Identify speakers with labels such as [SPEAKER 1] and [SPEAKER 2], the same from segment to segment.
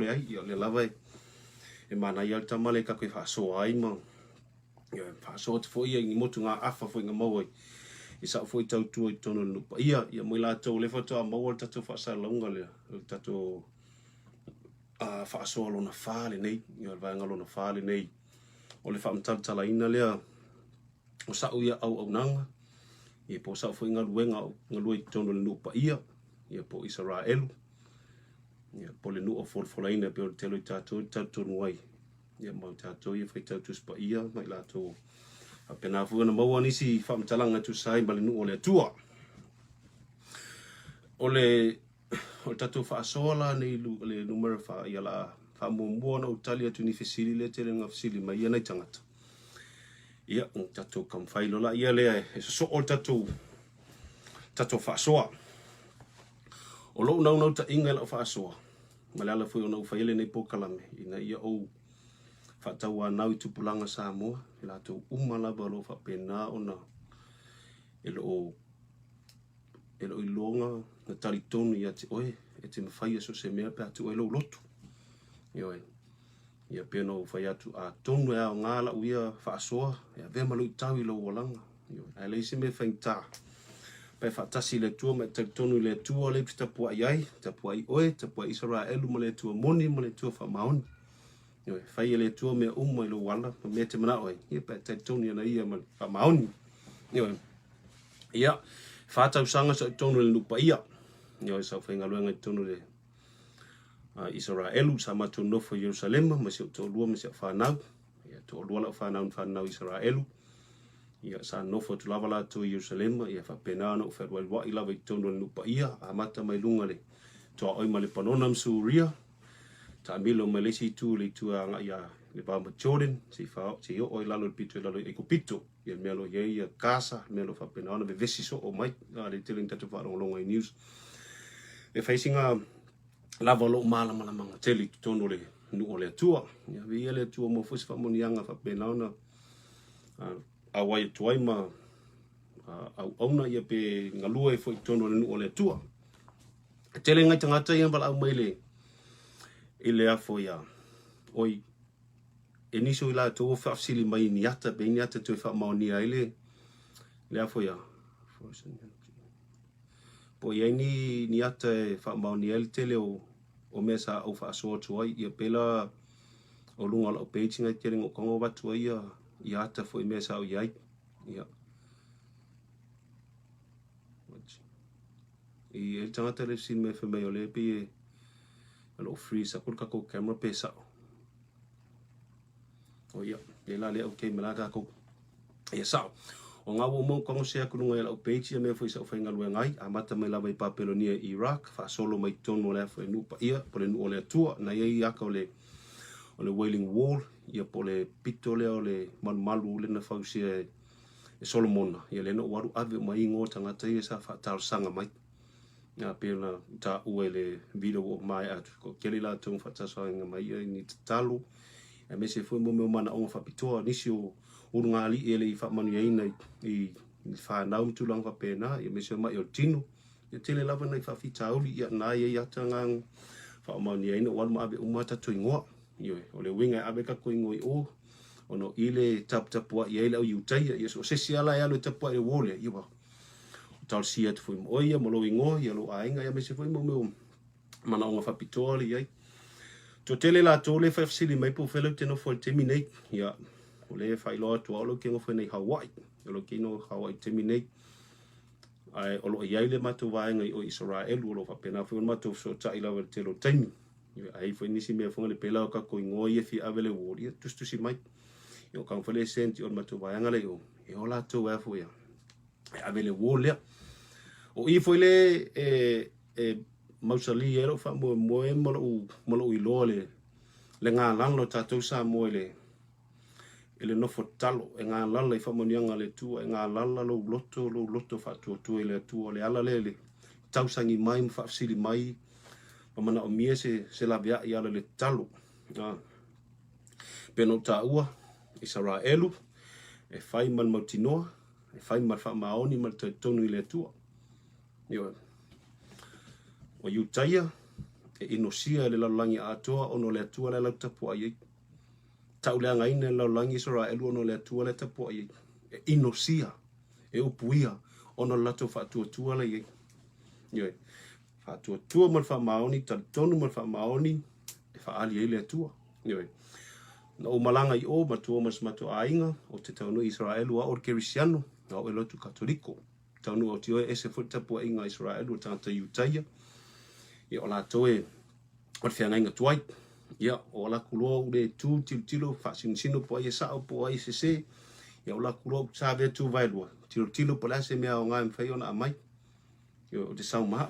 [SPEAKER 1] le ai ia le lava e mana ia tamale ka koe whaasoa ai ma ia whaasoa te fo ia ngi motu ngā afa fo inga mau ai i sa fo i tau tua i tono le nupa ia mo i lātou le whatoa mau al tatou whaasa launga le tatou whaasoa lona whāle nei ia vaenga lona whāle nei o le whaamtaltala ina lea o sa ia au nanga ia po sa fo inga luenga ngalua i tono le nupa ia po Isaraelu ia po le nu o folfolaina pe o le telo i tātou tonu ai ia mau tātou ia whai tautus pa ia mai lātou a pena fuana maua nisi whaamtalanga tu sai ma le nu o le atua o le tātou whaasola nei le numera wha ia la whaamumua na utali atu ni fesili le tele ngā fesili mai ia nei tangata ia tātou kam whailola ia lea e so o tātou whaasoa o lo nau ta inga la whaasoa ma le ala fui o nau whaile nei pokalame ina ia o whaatau nau i tupulanga Samoa e la tau umalaba lo whapena o na e lo i longa na taritonu ia te oe e te mawhai so se mea pe atu e lo lotu ia pia no whai atu a tonu e ao ngāla uia whaasoa e a vema lo i tau i lo walanga e leisi me whaingta pe whaatasi le tua me taritonu le tua le pita pua iai tapua i oe tapua Isaraelu ma le tua moni ma le tua whamaoni whai le tua mea i lo wala ma mea te mana oe ia pe taritonu ana ia ma whamaoni ia whātau sanga sa tonu le nupa ia sa whainga luenga i tonu le Isaraelu sa matu nofo Jerusalema ma se o tō lua ma se o whanau ia tō lua la o whanau Isaraelu ia sa nofo tu lava la to Jerusalema ia whapena ana o wherwai wa i lava i tonu le nupa ia a mata mai lunga le toa oi ma le panona msuria ta milo mai lesi tu le tua nga ia le bamba Jordan si o oi lalo le pito lalo e kupito ia melo ia casa melo whapena ana be vesi so o mai le tiling tatu wharonga i news e whaisinga lava lo manga teli tono le nu o le atua ia via le atua mo fusi whamonianga whapena ana awai tuai ma au auna ia pe ngalua e foi tono le nu o le atua tele ngai tangata ia bala au mai le ile afo ia oi eniso ila to fafsili mai ni ata be ni ata to fa mauni ile le afo ia po ia ni ata fa mauni ile tele o mesa o fa so to ia pela o lunga o page ngai tele ngo kongo watu ia ata foi mesa o ia ia e el tangata le sin me fe me ole pe alo free sa kur ka ko camera pesa o ia e la le okay malaga ko ia sa o nga wo mo ko se ku ngai o page me foi sa fainga lu ngai a mata me lava i papelonia Iraq fa solo mai tono le foi nu pa ia po le nu ole tua na ia ka ole Wailing Wall ia po le pito le ole malu le na fausia e Solomon ia le no waru ave mai ngo tangata ia sa fa tar sanga mai ya pela ta uele video mai at ko kele la tong fa tsa nga mai ni talo e me se foi mo mana o fa pitoa nisi o ngali ele i fa manu ina i fa na tu lang fa pena e me se mai o tino e tele lava nei fa fitauli ia na ia tanga fa manu ina wan ma ave umata to ngo yo ole winga ave ka ko ngo o ono ile tap wa ile o yutai ia so se siala ia lo tap wa e wole ia tausia te foi moia mo lo ingo ia lo ainga ia me se foi mo mana o fa pitoli ai to tele la to le fa sili mai po felo te no for terminate ia o le fa ilo to lo ke ngo foi nei Hawaii lo ke no Hawaii terminate ai o lo ia le mato vaenga o Isaraelu lo fa pena foi mato so ta ila te lo tani ai foi nisi me fonga le pela ka ko ngo ia fi avele woria tu si mai yo kan fele senti o mato vaenga le o e ola to wa foi avele wolia o i foi le mausali ero fa mo mo i lole le nga lalo tatou sa mo ele no fotalo e nga lala i fa mo nyanga le tu e nga lala lo loto fa tu ele tu le ala le tausangi mai fa sili mai mana o mie se la via ia le talo peno ta ua Isaraelu e fai man mautinoa e fai mal fa maoni mal tonu i le tua yo o yutaia e inosia le lalongi atoa ono le atua le lau tapu ai. Tau le angaine le lalongi Isaraelu ono le atua le tapu ai. E inosia, e upuia, ono lato whatuatua le iei. Ioi, whatuatua mal whamaoni, tonu mal whamaoni, e whaali ei le atua. Ioi, na o malanga I o matua mas matua ainga, o te taunu Isaraelu a o kerisiano, na o e lotu katoliko. Taunu o tioe e se futapua inga Isaraelu o tangata Utaia. Ia o la toe o le whianga inga tuai. Ia o la kuloa ule tu tilo whasinsino po ai sao po ai se. Ia o la kuloa sabe tu vailua. Tilo po la se mea o ngai mwhai ona amai. Ia o te sau maha.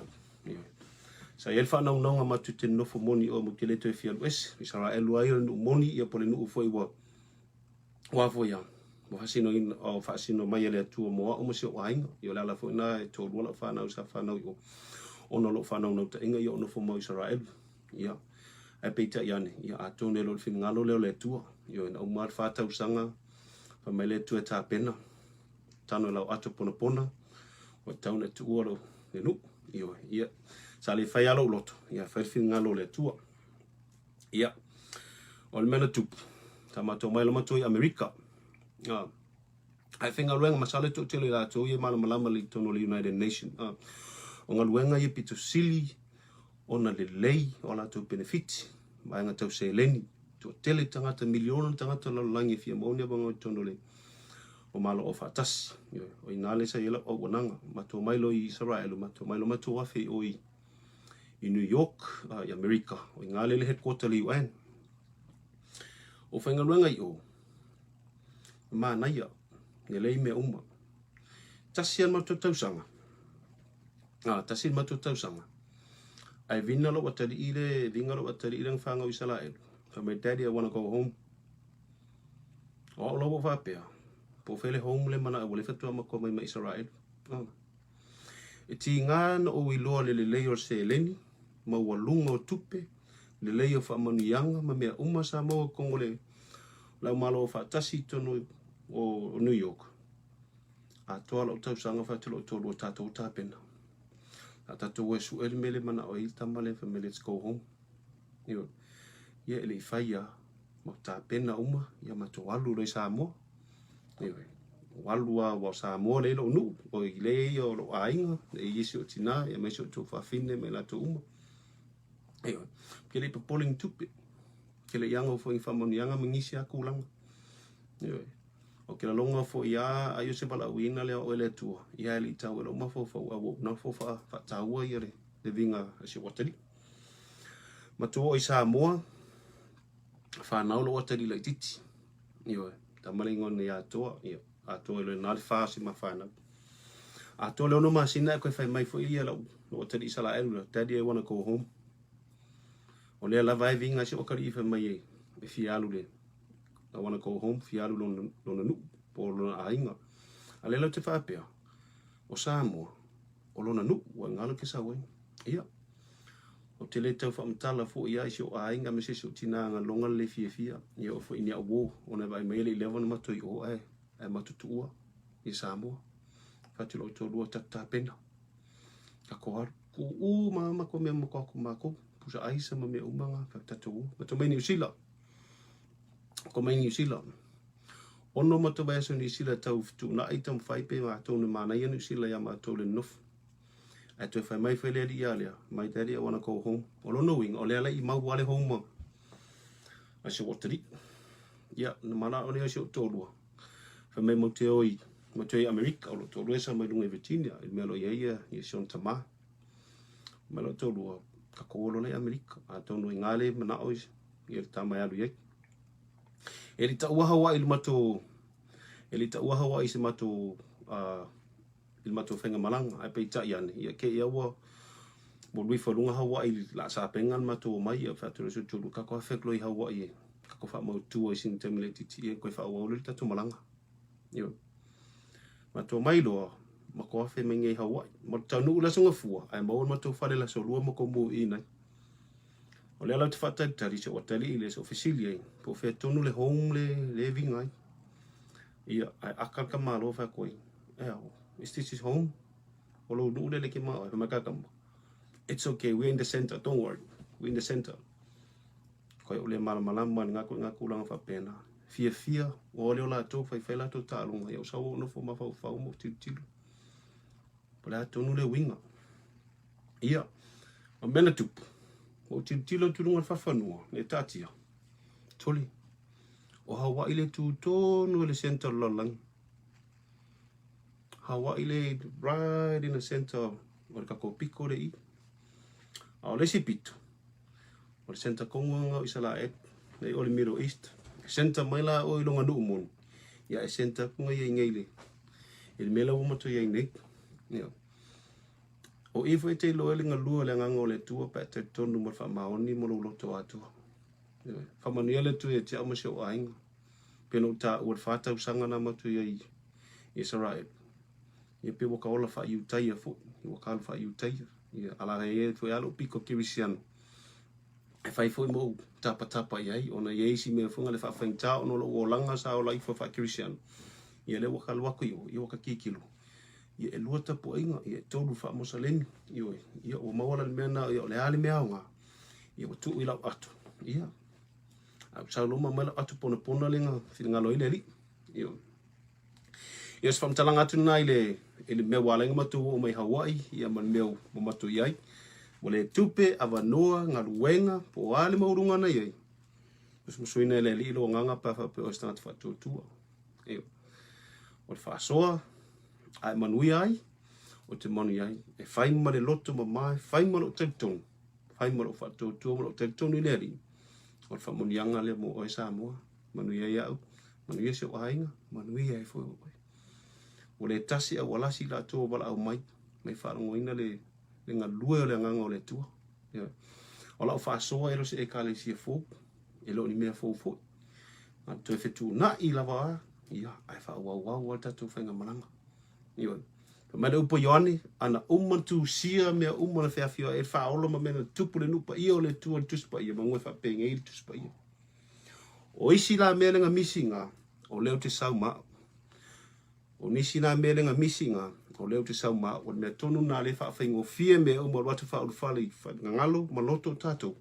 [SPEAKER 1] Sa ia wha nau naunga matu te nofo moni o mukele toe fialu esi. Isaraelu ai nu moni ia pole nuu foi wa wafo ia. Mo hasino in o whasino mai ele atua moa o masi o ainga. Ia o la fo ina e tō ruala whanau sa whanau i o. Ono lo whanau nau ta inga i ono fo mo Isaraelu. Ia. E peita iane. Ia a tōne lo le whingalo leo le tua. Ia na umar whatau sanga. Pa mai le tua tā pena. Tano lau ato pona pona. O tauna tu uaro. Le nu. Ia. Sa le whai alo loto. Ia whai whingalo le tua. Ia. O le mena tupu. Ta mato mai lama toi Amerika. Ai whenga luenga masale tō tele la tō ia malamalama li tono le United Nations. O ngā luenga ia pito sili ona le lei o la tō benefit. Mai ngā tau se leni. Tō tele tangata miliona tangata lalangi fia mauni abanga o tono le o Malo Aufa'atasi. O inale sa ila o wananga. Mato mailo I Isaraelu. Mato mailo mato wafe o I New York, I Amerika. O ingale le headquarter le UN. O whenga luenga I o. Ma naia. Nge lei mea uma. Tasian mato tausanga. Tasian mato tausanga. Ai vina lo watari ile, vinga lo watari ile ngwhanga o Isaraelu. So my daddy, I want to go home. O lo whapea. Po whele home le mana, wale whatua mako mai ma Isaraelu. E ti ngā na o iloa le lei o se leni, ma walunga o tupe, le lei o whamanianga, ma mea uma Samoa kongo le lau Malo Aufa'atasi tono o New York. A toa lau tausanga whatilo o tolu o tātou tāpena. A tātou e sueri mele mana o il tamale, fa me let's go home. Ia ele I whaia, ma tāpena uma, ia ma to walu rei Samoa. Walua wa Samoa le lo nu, o I le o lo ainga, e isi o tina, ia meso to whawhine me la to uma. Ke le papoling tupe, ke le ianga o fo whamanianga mingisi a kulanga. O ke la longa fo ia ayo se bala uina le o ele tua. Ia ele tau e lo mafo fo awo na fo fa taua ia le vinga se watari. Ma to o Samoa fa na lo watari le titi. Ia ta malingo ne ia toa ia a to le na fa si ma fa na. A to le no ma sina ko fa mai fo ia lo watari Isaraelu. Daddy I want to go home. O le la vai vinga se o kari fa mai e fialu le. I want to go home, fialu lona nu, po lona ainga. A lela te whapea, o Samoa, o lona nu, wa ngalo ke sawe. Ia. O te le tau whamtala fo ia isi o ainga, me se o tina ngā longa le fia. Ia o fo inia o o na vai meile 11 matoi o ai, ai matutua, I Samoa. Whatilo o tōrua tatapena. Ka koharu, ku mama ko mea mako, pusa aisa ma mea umanga, whaktatua. Mato mai New Zealand. Ko mai New Zealand. Ono mato bai aso New Zealand tau fitu na itam whaipe ma tau na mana ia New Zealand ya ma tau le nofu. Ai toi whai mai whele ali ia lea. My daddy I wanna go home. O lono wing, o lea lai I mau wale home ma. Ai se watari. Ia, na mana o lea se o tōrua. Whai mai mo te oi, mo te oi Amerika, o lo tōrua sa mai lunga Virginia. I mea lo ia Sean Tama. Mai lo tōrua, ka kōlo nei Amerika. A tau no I ngāle mana ois. I el tamai alu iei. Eli ta uaha wa il mato se mato il mato whenga malanga ai pei ta iane ia ke ia wa mo lui whalunga hawa I la sa pengan mato mai ia whatura su tulu ka koha whekloi hawa I ka koha mau tua I sin temile titi ia koe wha ua uli tatu malanga ia mato mai loa ma koha whe mengi hawa ma tau nuu la sunga fua ai maua mato whale la so lua ma ko mu I nai. O lea lau te whataritari se watali I le se ofisilia I. Po whea tonu le home le vingai. Ia, ai akaka malo wha koe. Is this home? O lo nuu le ke maa, he makakamba. It's okay, we're in the center, don't worry. in the center. Koe ole malamalama ngaku langa whapena. Fia, o leo la tō whai la tō tālunga. Iau sau ono fo mawhau mo tilu. Pala tonu le winga. Ia, a mena tupu. O tilu tulunga whawhanua, ne tātia. Toli. O Hawaii le tū tōnu le center lalang. Hawaii le right in the center o le kako piko le I. A le sipito. O le center kongonga o Isaraelu. Nei o le Middle East. Center mai la o ilonga nuu mon. Ia e center kunga ia ingeile. Ele mela o mato ia inei. O ifo e te ilo ele nga lua le nganga o le tua pa te tonu mo wha maoni mo lo loto atua. Whamania le tu e te ama se o ainga. Peno ta ua whata usanga na matu ia I Isaraelu. Ia pe waka ola wha iu taia fo. Ia waka ala wha iu taia. Ia ala e fo alo piko kirisiano. E whai fo mo tapa iai. Ona isi mea funga le wha whainta ono lo o langa sa o laifa wha kirisiano. Ia le waka luako io. Ia waka kikilo. Ia e lua tapu inga. Ia e tolu wha mosaleni. Ia o mawala le mea ia o le ali mea onga. Ia o tuu ilau atu. Ia. Au sa loma mai lau atu pona lenga. Whingalo ile li. Ia se whamtalanga atu nai ele mea walenga matu o mai Hawaii. Ia man mea o matu iai. O le tupe, avanoa, galuega, po ale maurunga na iai. Musuina ele li lo nganga pa pe o stanga fa tutua. O le whaasoa, ai manui ai, o te manu iai. E whai ma le loto ma mai, whai ma lo tautonu. Whai ma lo whatutua ma lo tautonu ile ri. O le whamunianga le mo o Samoa. Manui ai au, manui se o hainga, manui ai fo o. O le tasi au walasi la tō wala au mai. Mai wharongoina le ngā lue o le nganga o le tua. O lau whaasoa ero se e kāle sia fō. E lo ni mea fō. Ngā tue whetu na I lava a. Ia, ai whaawau al tatou whainga malanga. Ia, mai le upo Ioane, ana umantu sia mea umana whiawhia e whaola ma mena tupu le nupa ia o le tua le tuspa ia. Mangoe whapenge I le tuspa ia. O isi la mea le ngā misi ngā, o leo te Samoa. O nisi la mea le ngā misi ngā, o leo te Samoa, o mea tonu nā le whaawhaingo fia mea o marwatu whaurufale ngangalo, maloto tatou.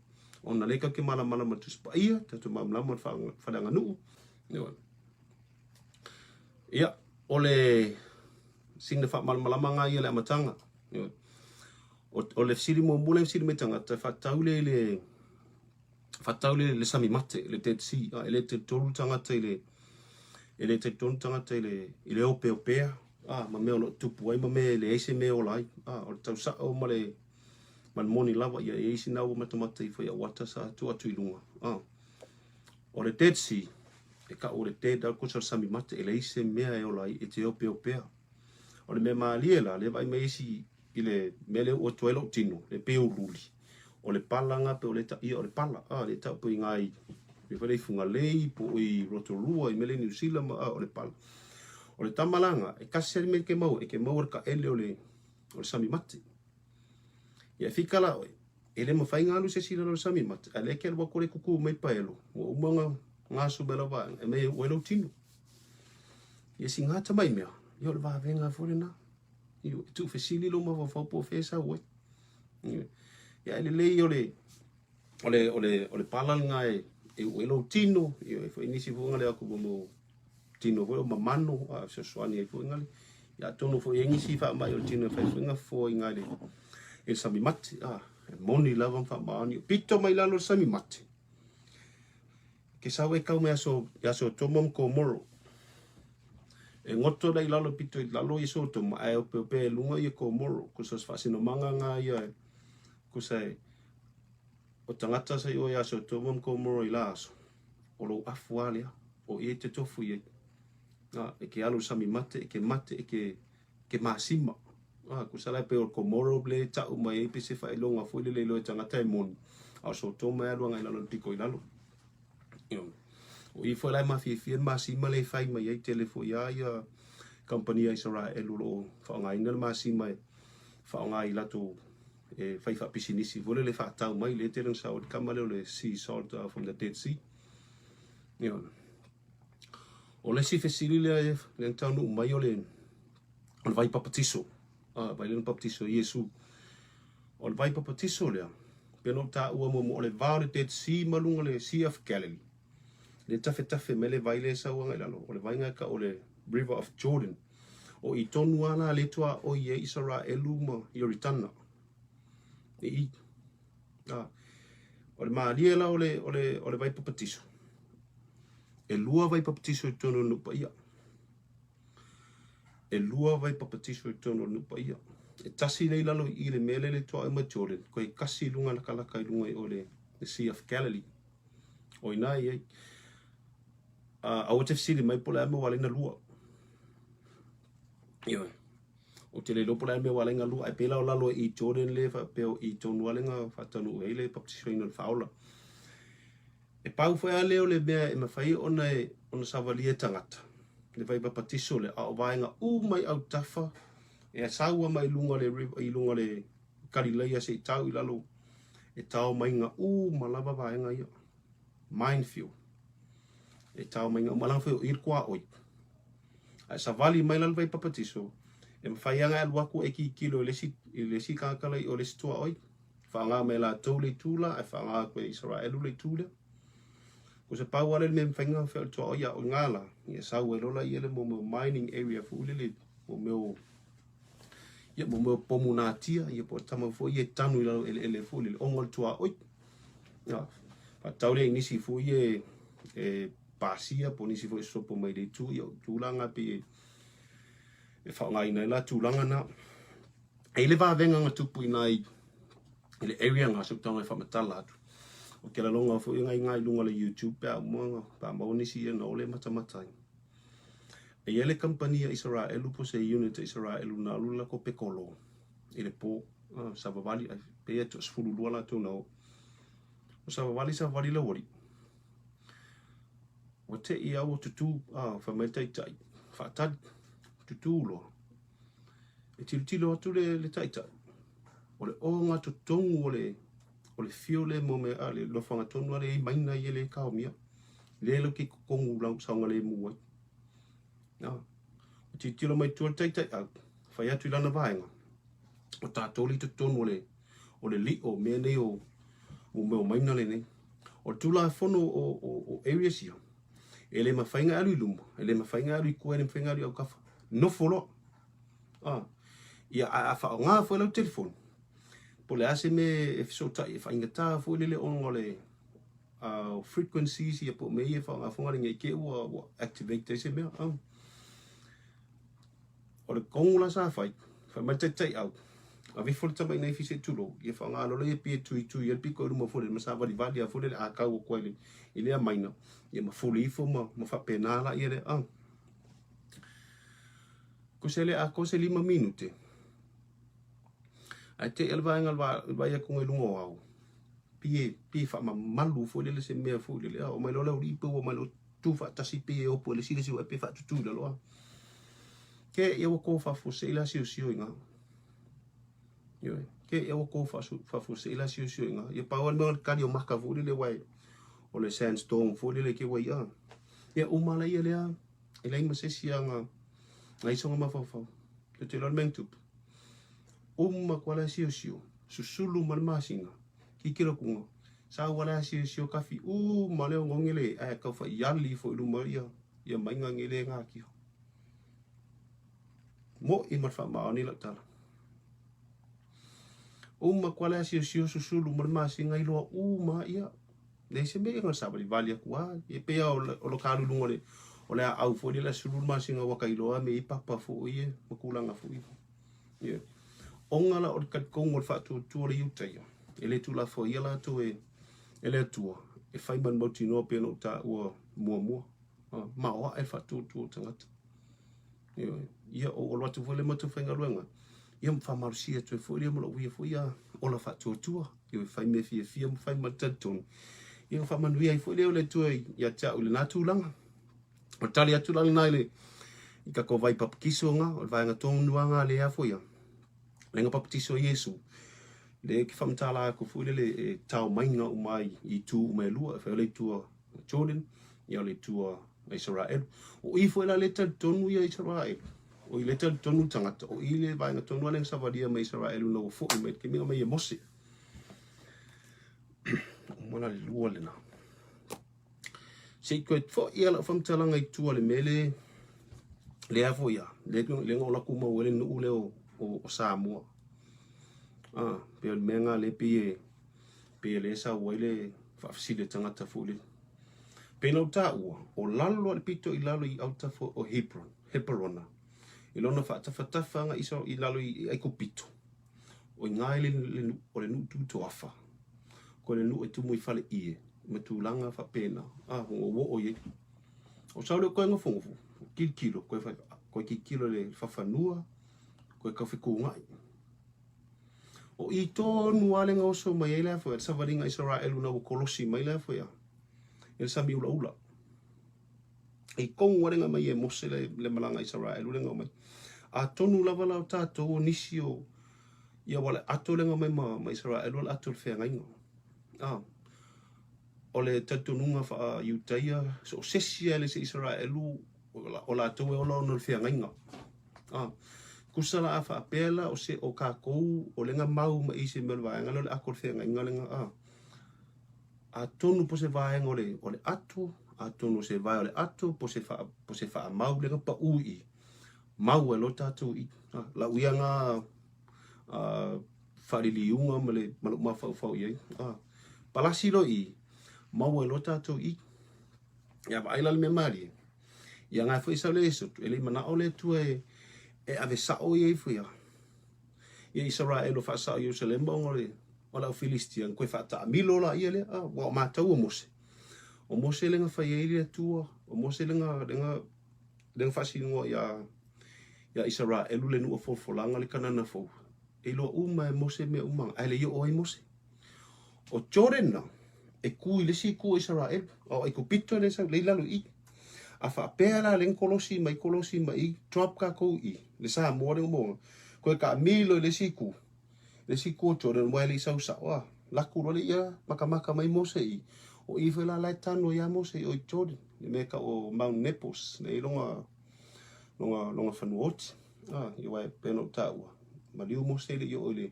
[SPEAKER 1] O na leka ke malamala ma tuspa ia, tatou mamlama whaanga nuu. Ia, o le singna whamalama ngā ia le amatanga. O le siri mo mula siri me tangata, whataule le sami mate, le Dead Sea, ele te tolu tangata ele te tonu tangata ile opea. Ma mea lo tupu ai, ma mea le eise mea o lai. O le tau sa o ma le man moni lava ia eise na o matamata I whai a wata sa atu ilunga. O le Dead Sea, e ka o le Dead al kosa sami mate, ele eise mea e o lai, e te opea. O le mea maalie la, le vai me isi I le mea le o tuelo tino, le peo luli. O le palanga pe o le ta ia o le pala, le tau po I ngai, me whare funga lei, po I Rotorua, I mele New Zealand, o le pala. O le tamalanga, e kasi ali me ke mau ka ele o le sami mate. Ia whikala oi, e le mawhainga alu se sila o le sami mate, a le ke alwa kore kuku mai paelo, o umanga ngā subela wāng, e mei uelo tino. Ia si ngāta mai mea, ia le wāwenga fore na. Ia tu fesili lo ma whaupo fesa oi. Ia ele lei o le palanga e uelo tino, ia e whainisi fuanga le aku mo tino fo mamano a se soani e fo ngali ya tono fo yengisi fa mai o tino fa funga fo ngali e sami mate moni lava fa mani pito mai lalo sami mate ke sawe ka me aso tomom ko moro e ngoto dai lalo pito lalo iso to mai o pe lunga i ko moro ko so fa sino manga nga ia ko sai o tangata sai o ya so tomom ko moro ilaso o lo afualia o e te tofu ye e ke alu sami mate, e ke masima. Ko sala pe o komoro ble ta o mai pe se fai longa foi le lo tangata e mon. A so to mai alu ngai lalo piko I lalo. O I foi lai mafi masima le fai mai e telefo ia company Isaraelu lo fa ngai ngal masima fa ngai lato e fai fa pisinisi vole le fa tau mai le teren sa o kamale le sea salt from the Dead Sea. O le si fesili le tau nu mai o le vai papatiso. Vai le papatiso Yesu. O le vai papatiso lea. Peno ta ua mo le vao le Dead Sea malunga le Sea of Galilee. Le tafe me le vai le sauanga lalo. O le vainga ka o le River of Jordan. O I tonu ana le toa o I Isaraelu ma Yoritana. I o le maalia la o le vai papatiso. E lua vai papatiso I tonu no Paia. E lua vai papatiso I tonu no Paia. E tasi nei lalo I le mele le toa ma Jordan. Ko I kasi lunga na kalaka I lunga o le Sea of Galilee. O ina I a o te fsili mai pola ame wale na lua. Ioi. O te le lopo la ame wale nga lua. E pela o lalo I Jordan le fa peo I tonu wale nga fatanu e le papatiso ino le faula. E pau foi a leo le mea e mawhai ona savalia tangata. Le vai papatiso le au vaenga mai au tafa. E a saua mai lunga le river, I lunga le Galileia se I tau I lalo. E tau mai nga malava vaenga ia. Minefield. E tau mai nga malanga feo irkua oi. A savali mai lalo vai papatiso. E mawhai anga aluaku e ki kilo I lesi kakala I o lesi tua oi. Whaanga me la tau le tula, e whaanga koe Isaraelu le tula. Ko se pau ale me mawhainga feo tua oi a o ngala. I sau e lola I ele mo mining area fu ulele. Mo meo ia mo meo pomu nā tia. Ia po tama fo I e tanu I lalo ele fu ulele. Ongol tua oi. Pa tau le nisi fu I e pasia po nisi fo I sopo mai de tu. Ia tūlanga pe e whaonga ina la tūlanga na. E le vā venga ngā tupu ina I le area ngā suktaunga I whamatala atu. O ke la longa fo ngai lunga le YouTube pe mo pa mo nisi e no le matamatai. E ele company Isaraelu po se unit Isaraelu na lula ko pekolo. Ele po savavali pe e tos fululua la to no. O savavali la wori. O te ia o tutu whamaitai tai. Whaatad tutu lo. E tilo atu le taitai. O le o ngā tutongu o le fio le mo me ale lo whanga tonu ale I maina I ele kaomia. Le lo ki kongu lau saunga le muai. O tilo mai tua taitai au. Whai atu I lana vaenga. O tātoli tutonu o le li o mea nei o meo maina le nei. O tula fono o areas ia. Ele mawhainga alu I lumo. Ele mawhainga alu I kua ele mawhainga alu au kafa. No folo. Ia a whao ngā fo lau telefonu. Po le ase me e fisotai e whaingata fo lele ongo le frequencies ia po me ia whaonga whangaringa I ke ua activate se mea. O le kongula sa whai mai tai au. A vifo le tamai nei fise tulo. Ia whaonga alo le pia tui ia piko uruma fo le masawari vali a fo le a kau o koele I lea maina. Ia ma fuli ifo ma whapenala ia le Ko se le a ko se 5 minute. Ai te elvainga vai ko ngai lungo au. Pie fa malu fo le se mea fo le o mai lo le ripo o mai lo tu fa tasi pie o po le sile se o pe fa tu le lo. Ke e o ko fa fo se la si inga. Yo. Ke e o ko fa fo se la si inga. Ye pa o me ka di o marka fo le wai. O le sandstorm fo le ke wai a. Ye o mala ye le a. E lai ma se si anga. Ngai songa ma fa. Te lo mentup. Uma kwala sio susulu mal masinga kikiro kungo sa wala sio kafi maleo ngongele ai ka fa yali fo lu maria ya mainga ngele ngaki mo I marfa ma ni la tala uma kwala sio susulu mal masinga I lo ma ia nei se me nga sabali valia kwa e pe o lo kalu lungole o le au fo la sulu masinga wa kailo me I papa fo ie makulanga fo ia Ongala o kat kongo fa tu le yutai. Ele tu la fo yela to ele tu. E fai ban moti no pe no ta o mo. Ma o e fa tu tangata. Ia o lo tu vole mo tu fenga luenga. Ia mfa marsia tu fo le mo lo wi fo ia o la fa tu. Ia fai me fia mo fai matatun. Ia fa man wi fo le tu ia ta o le na tu langa. O tali atu lang nai I ka ko vai pap kisonga o vai nga tonu le a fo ia. Lenga papatiso Yesu. Le ki whamtala ko fuilele tau mainga umai I tu umai lua. Whai le tua Jordan. Ia le tua Isaraelu. O I fo le tonu ia Isaraelu. O I le tonu tangata. O I le vai nga tonu aleng savadia ma Isaraelu no fo. Ke minga mai e mose. Mana le lua le na. Se koe fo ia la whamtalanga I tua le mele le afo ia. Le ngola kuma wele nuu le o Samoa. Pe o menga le pe le sa wele whafsile tangata fule. Pe nau ta ua, o lalo le pito I lalo I auta fo o Hebron. I lona whaatawhatawhanga I lalo I aiko pito. O ngai le nu tu to afa. Ko le nu e tumu I fale ie. Me tūlanga whapena. Hongo wo o ye. O saure koe ngafongo. Kilo. Koe kilo le whawhanua. Koe kawhi kūngai. O I tōnu ale ngā oso mai ele afo. Sa waringa Isaraelu na o kolosi mai le afo ya. Ele sami ula. I kongu waringa mai e mose le malanga Isaraelu le ngā mai. A tonu lava lau tātou o nisi o. Ia wale ato le ngā mai ma Isaraelu le ato le whenga inga. O le tatununga wha Iutaia, so sesia le se Isaraelu, o la towe o lao no le whianga inga. Kusala a wha apela o se o kākou, o lenga mau ma ise me le vaenga, le ako le whianga inga lenga. A tonu po se vaenga o le ato, a tonu se vae o le ato, po se wha mau lenga pa ui. Mau e lo tātou I. La uianga whariliunga ma le maluma whau iei. Palasi lo I. Mau e lo tātou I. Ia wa aila le me mari. Ia ngai fwoi sau le esotu. Ele mana o le tua e ave sao I fwia. Ia Isaraelu wha sao Jerusalem o la o Filistian. Koe wha ta amilo la ia le. Wa o mātau o Mose. O Mose lenga whai e le tua. O Mose lenga whasinua ia Isaraelu le nua folfolanga le kanana fau. E loa uma e Mose me umanga. Ai le i o ai Mose. O Jordan na. E kui le si ku Isarael o e ku pito le sa le lalo I a fa pela le kolosi mai drop ka ko I le sa mo le mo ko ka milo le si ku Jordan mo le sa wa la ku le ia maka mai Mose I o I fela la tano ya Mose o Jordan le me ka o Mount Nepos le longa fanuot I wa peno tawa ma liu Mose le yo le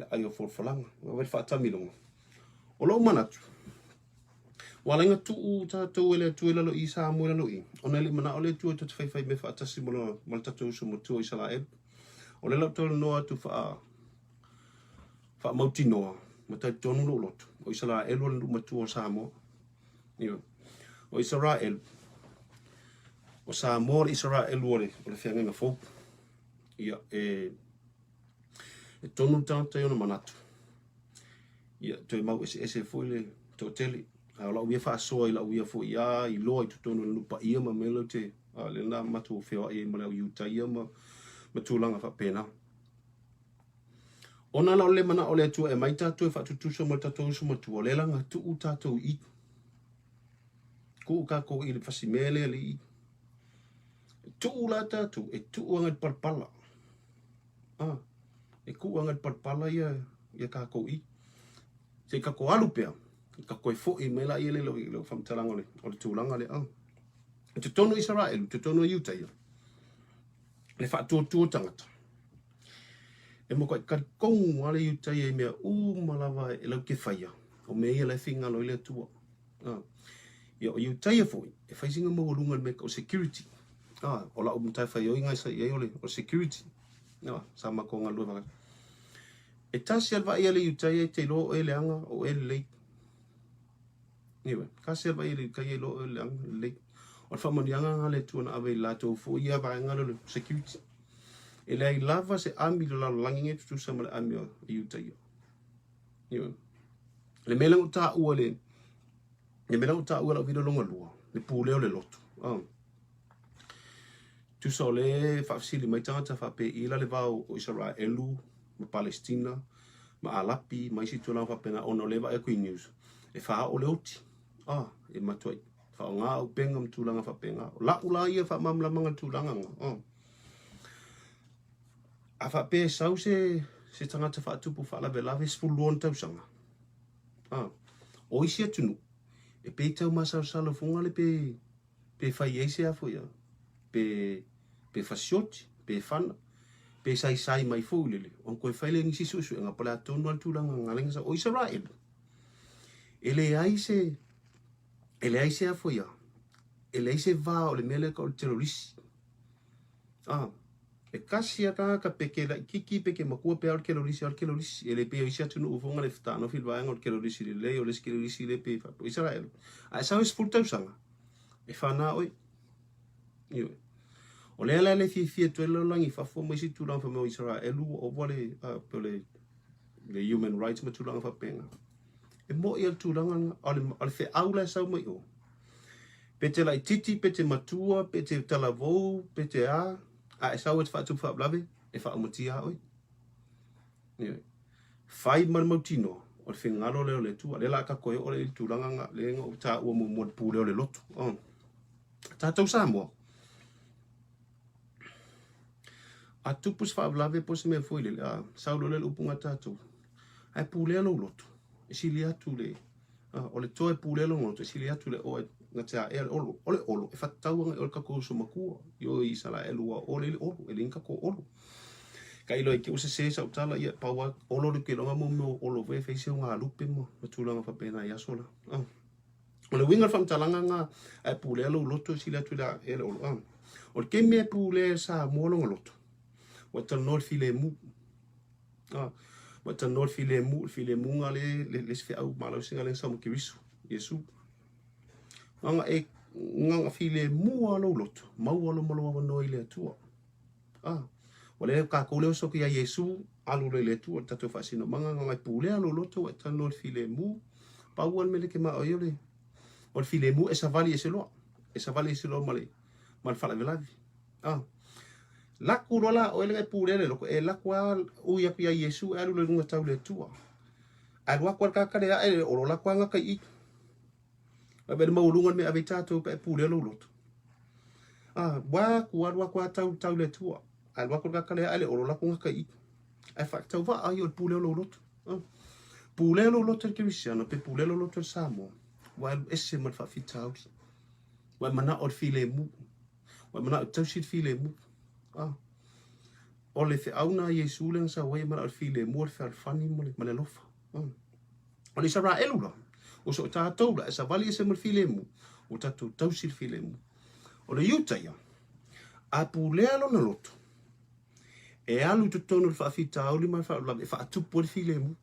[SPEAKER 1] ayo for falanga wa fa tamilonga o lo manatu. Walenga tuu tātou ele tuela lo I Samoa lo I. Ona le mana ole tua tatu whai me whaatasi mo le tatou so mo tua Isaraelu. O le lau tolu noa tu wha mauti noa. Ma tai tonu lo lotu. O Isaraelu o le numa tua o Samoa. O Isaraelu. O Samoa le Isaraelu o le whiangenga fau. Ia e tonu tātou ona manatu. Ia toi mau ese foi le totele a la uia fa so la uia foi ia I loa I tutono le Paia ma melo te le na matu feo I ma le Iutaia ma tulanga fa pena ona la le mana ole tu e mai tatu fa tutuso ma tatu so ma tu le langa tu tatu I ku ka ko I le fasimele le I tu la tatu e tu anga palpala e ku anga palpala ia ka ko I se ka ko alu pea ka ko fo I mela I le lo famtalanga o le tulanga le te tono Isaraelu te tono Iutaia le fa tu tangata e mo ko ka kong ale Iutaia me malava e lo ke faia o me ia le finga lo le tua ia o Iutaia foi e fai singa mo lunga me ko security o la umtai fai o inga sa ia o security sama ko nga lo e tasi alva ia le Iutaia te lo e leanga o e le niwe kasi alva ia le kai lo e leanga le o whamanianga nga le tuana ave lato fo ia vaenga lo security e le lava se ami lo la langinge tu sama le ami o Iutaia niwe le melang ta ua le melang ta ua la vida longa lua le puleo le loto tu so le fafsili mai tangata fa pe ila le vau o Isaraelu ma Palestina, ma alapi, ma isi tula fa pena ono leva e Queen News. E fa o le oti. E matoi. Fa o ngā o penga mtulanga fa penga. La ula ia fa mamla manga tulanga nga. A fa pe sau se tangata fa tupu fa la velave spuluon tausanga. O isi atunu. E pe tau masau salo funga le pe fai eise a foia. Pe fasioti, pe fana. Pe sai mai fo lele on ko faile ngi sisu nga pala tonu al tulanga ngalenga sa o Isaraelu ele ai se afoia. Ele ai se va o le mele ka o terrorisi. E kasi ka peke la kiki peke makua pe al terrorisi ele pe isia tunu ufonga le fta no filvaanga o terrorisi le o le terrorisi le pe fa Isaraelu. Ai sa es full tausanga. E fana oi. Yo. O le ala le fi tu lo langi fa fo mai si tu lang fa mo Isaraelu o vole pole le human rights ma tu lang fa penga. E mo ia tu lang al fe aula sa mai o. Pete lai titi, pete matua, pete talavou, pete a e sau e whaatu whaablave, e whaamutia oi. Whai marmautino, o le whengalo leo le tua, le la ka koe o le tūranga le nga o tā ua mo pū leo le loto. Tātou Samoa. A tupus whaablave po se mea fwoi le, sau lo le upunga tātou. Ai pū leo lo loto, e sili atu le, o le toe pū leo lo loto, e sili atu le oe, nga tea e olo, e whatauanga e olka ko so makua, yo i Isaraelu a ole le olo, e linka ko olo. Ka ilo e ke use se sa utala ia paua olo le ke longa mo olo ve feise nga lupe mo, matulanga whapena i asola. O le winga whamtalanga nga e pule alo loto sila tuila e le olo. O le ke mea pule sa molonga loto, wata nor filemu. Wata nor filemu nga le sfe au malo singa le sa mo kirisu, Yesu. Nga filemu alo loto, mau alo malo wa no ile atua. Wale ka ko le so ki ya Yesu alu le tu tatu fasino manga nga pule alu loto ta no filemu pa wal mele ke ma oyole o filemu esa vali ese lo male mal fala velavi la kurola o le pule le lo e la kwa u ya ki ya Yesu alu le nga tau le tu alwa kwa ka le e o la kwa nga kai ba ma ulunga me avitato pe pule lo loto wa kwa tau le tu al wakor ka kale ale olo la kunga kai ai fakta va ayo pule lo lot pule lo lot ke visiano pe pule lo lot Samoa wa esse mal fa fitau wa mana o filemu wa mana tausit filemu o le fe auna Yesu le sa wa mana o filemu o fe fani mo le lofa o le Isaraelu la o so ta tola esa vali ese mal filemu o ta tausit filemu o le Utah a pule lo na lot e alu tu tonu fa fita auli mai fa la fa tu por filemu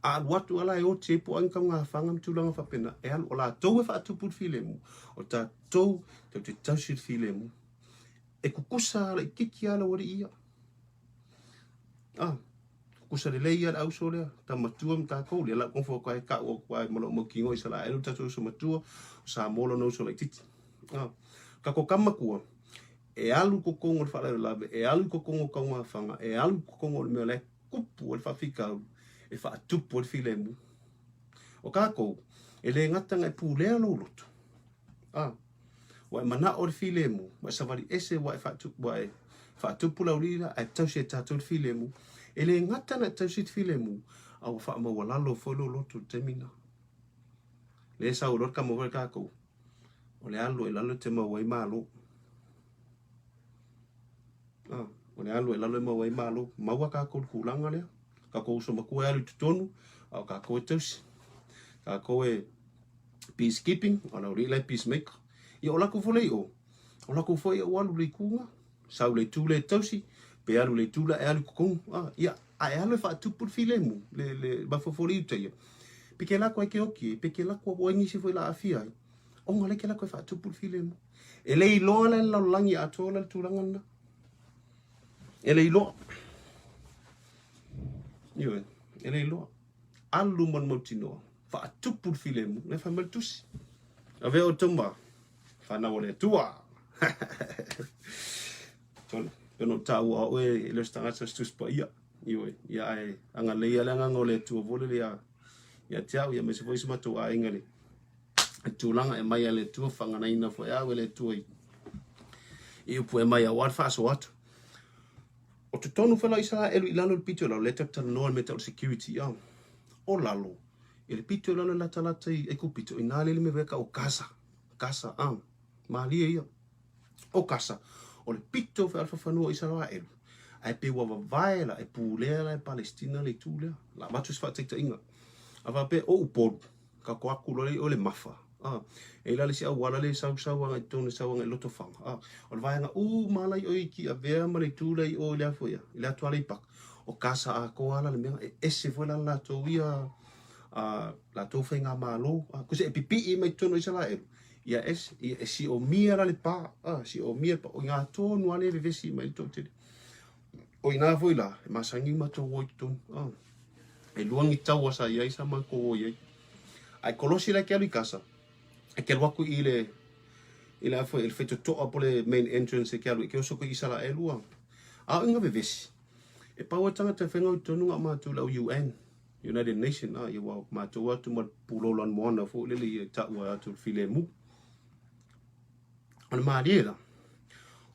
[SPEAKER 1] a watu ala e o te po an ka fanga tu langa fa pena e alu la to fa tu por filemu o ta to te tausit filemu e kukusa la kiki ala wori ia kukusa le leia au sole ta matua mta ko le la kon fo ka o kwa mo kingo Isaraelu ta so matua sa molo no so le titi ka ko kamakua e alu ko kongo le fala lave e alu ko kongo ka nga fanga e alu ko kongo le mele kupu le fa fika e fa tupu le filemu o ka ko ele ngata ngai pule lo loto wa mana o le filemu wa savali ese wa fa tupu la ulila a tausi tato le filemu ele ngata na tausi filemu au fa ma wala lo fo lo loto temina le sa o ka mo ka ko o le alu e lalo te ma wai malo o le alu e lalo ma wai malo maua ka ko kulanga le ka ko so makua alu tutonu au ka ko tausi ka ko e peacekeeping ona ri le peacemaker i ola ko folei o foi o alu le kunga sau le tu le tausi pe alu le tu la alu ko ia a alu fa tu por filemu le ba fofori te pike la ko ke oki pike la ko o ngi se foi la afia o ngale ke la ko fa tu por filemu ele i lo la langi atola tu langana ele i lo ele i lo alu mon motino fa tu por filemu le fa maltus ave o tomba fa na ole tua ton no tau o e le stanga sa stus Paia ia ai anga le ia langa ngole tu vole ia tau ia me se foi sma tu a ingale tu langa e mai ale tu fanga na ina foi a le tu e pu e mai a war fa so at o tu tonu fela Isaraelu ilalo le pito la letter to no metal security o lalo ele pito lalo la talata e ku pito ina le me veka o casa mali ia o casa o le pito fe alfa fanu Isaraelu ai pe wa vaela e pulea e Palestina le tule la matus fa tek inga Ava pe o upolu. Ka ko aku o le mafa. E la le si awala le sau anga tonu sau anga loto fanga. O le vaenga malai o iki a vea ma le tūlei o le afoia. I le atua le ipak. O kasa a ko ala le mea ese foi la tau ia la tau whainga malo. Kuse e pipi i mai tonu Isaraelu. Ia si o mia la le pa. Si o mia pa. O ngā tonu ale le vesi mai tau tele. O ina foi la. E masangi ma tau o i tonu. E luangi tau asa iai sa ma ko o iai. Ai kolosi la ke alu i kasa. E ke waku i le afo il feto toa po le main entrance e ke alu i ke osoko Isaraelu a. A inga vevesi. E paua tanga te whenga i tonu ngā mātou lau UN, United Nations, i wau mātou atu ma pulolan moana fo lele i taua atu filemu. Ana maariela.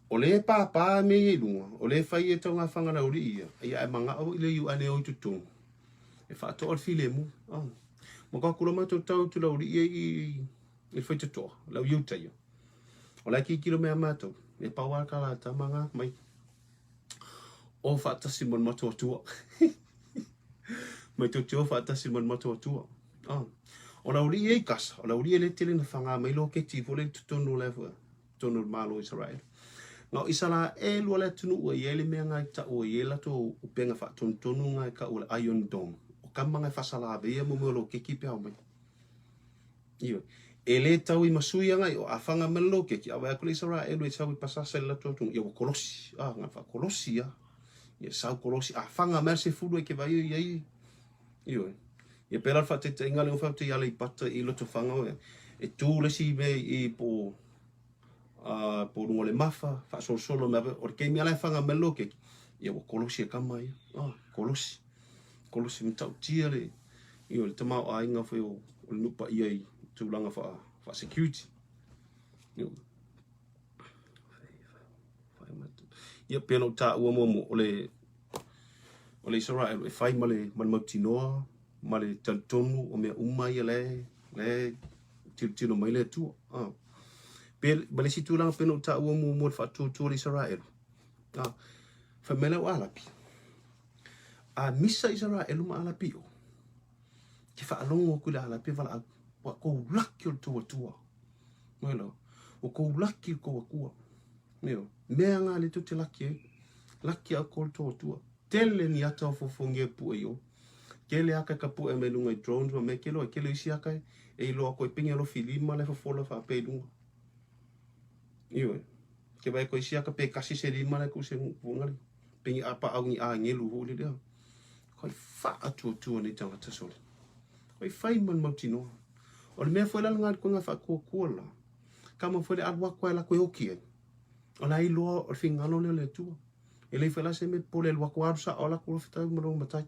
[SPEAKER 1] O le pāpā me i lunga, o le whai e tau ngā whangana uri ia, ia e manga au i le UN e o i tutongu. E whaato al filemu. Ma kakura mātou tau tu lau uri ia i whaitatoa, lau iutaia. O lai ki kilo mea mātou, e paua kala tamanga mai. O whaatasi mon matua tua. Mai tau teo whaatasi mon matua tua. O lau uri e kasa, o lau uri e le tele na whanga mai lo ke tifo le tutonu lewa, tonu Malo Israel. Ngau Isaraelu le tunu ua i ele mea ngai ta ua i e lato upenga whaatontonu ngai ka ua Iron Dome. O kamanga e whasala vea mo lo ke ki pēo mai. Iwe. E le tau i masui ngai o awhanga melo ke ki awa akule Isaraelu e tau i pasasa i lato atunga. Ia wa kolosi. Ngā wha kolosi ia. Ia sau kolosi. Awhanga mea se furu e ke vai i ai. Iwe. Ia pēra whaatete inga leo whaute i ale i pata i loto whanga o e tū lesi me i po po rungo le mafa, whaasolo mea o re keimi alai whanga melo ke ia wa kolosi e kama ia. Kolosi. Kolosi mi tau tia le. Ia le tamau a inga whai o le nupa ia i tūlanga wha security. Ia pēna o tā ua momo o le Isaraelu e whai ma le mautinoa, ma le tantonu o mea umai a le tino mai le tua. Ma le si tūlanga pēna o tā ua momo le whaatūtua le Isaraelu. Whamela o alapi. A misa Isaraelu ma alapi o. Ki whaalongo ku le alapi wala au. Wa kou laki o tua. Mwelo. O kou laki o kou akua. Mwelo. Mea ngā le tu te laki e. Laki au kou tua. Tele ni ata o fofonge pu e o. Kele aka ka pu e me lunga i drones. Ma me kelo e kele isi aka e ilo ako e pinga lo filima le fofola wha pe lunga. Iwe. Ke vai ko isi aka pe kasi se lima le ku se ngari. Pingi apa au ni a ngelu huli lea. Koi wha atua ni tangata sole. Koi whai man mautinoa. O le mea foi la ngā kua ngā whakua la. Kama foi le adwa koe la koe oki e. O la iloa o le whingalo le tua. E lei foi la se me po le lua kua arusa o la kua whitau maro matai.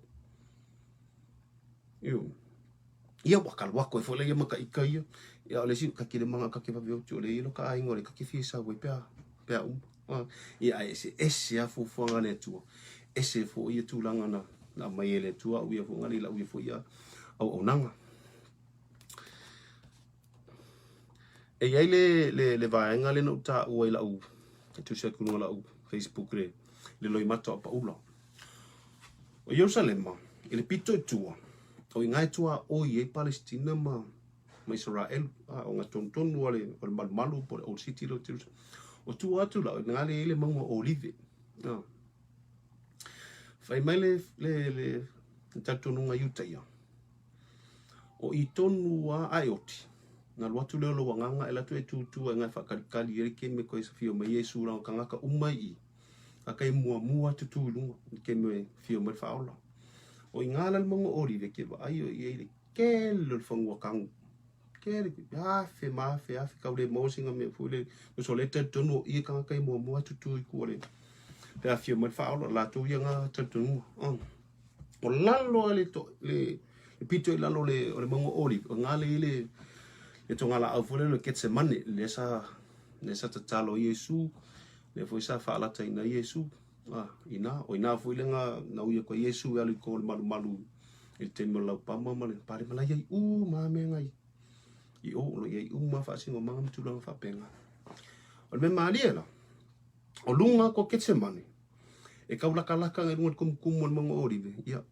[SPEAKER 1] Iu. Ia waka lua koe foi le ia maka ika ia. Ia o le si kaki le manga kaki waweo tu o le ilo ka aingo le kaki whisa ue pea Ia ese a fufuanga le tua. Ese fo ia tūlanga na mai e le tua. Uia fo ngari la uia fo ia au nanga. E iai le vaenga le no ta ua i lau. E tu se kunua lau Facebook le loi mata o paula. O Yerusalema, i le pito e tua. O i ngai tua o i e Palestina ma Isaraelu. O ngā tontonu le malu po le Old City lo tiru. O tua atu lau, i ngā le maunga olive. Whai mai le tatonunga iutaia. O i tonu a aioti. Nga luatu leo lo wanganga e latu e tūtua e ngai whakarikari ere ke me koe sa whio mai Yesu rao ka ngaka umai i. Aka e mua tutulunga ke me whio mai whaola. O i ngā lal mongo ori ve ke wa ai o i eire kele whangua kangu. Kele hafe kaure mausinga me fuile. Uso le tonu o i ka ngaka e mua tutu i kuare. Te a whio mai whaola la tu i ngā tonu. O lalo le pito i lalo le mongo ori. O ngā le e tonga la au fole le ketse mane le sa tatalo Yesu le foi sa fa la taina Yesu ina foi le nga na uia ko Yesu ali ko malu e te mo lau pama mane pare mala ye ma me ngai i o lo ye ma fa singo mangam tu lang fa penga o me malia o lunga ko ketse mane e kaula kalaka ngai lunga kum mon mongo ori ia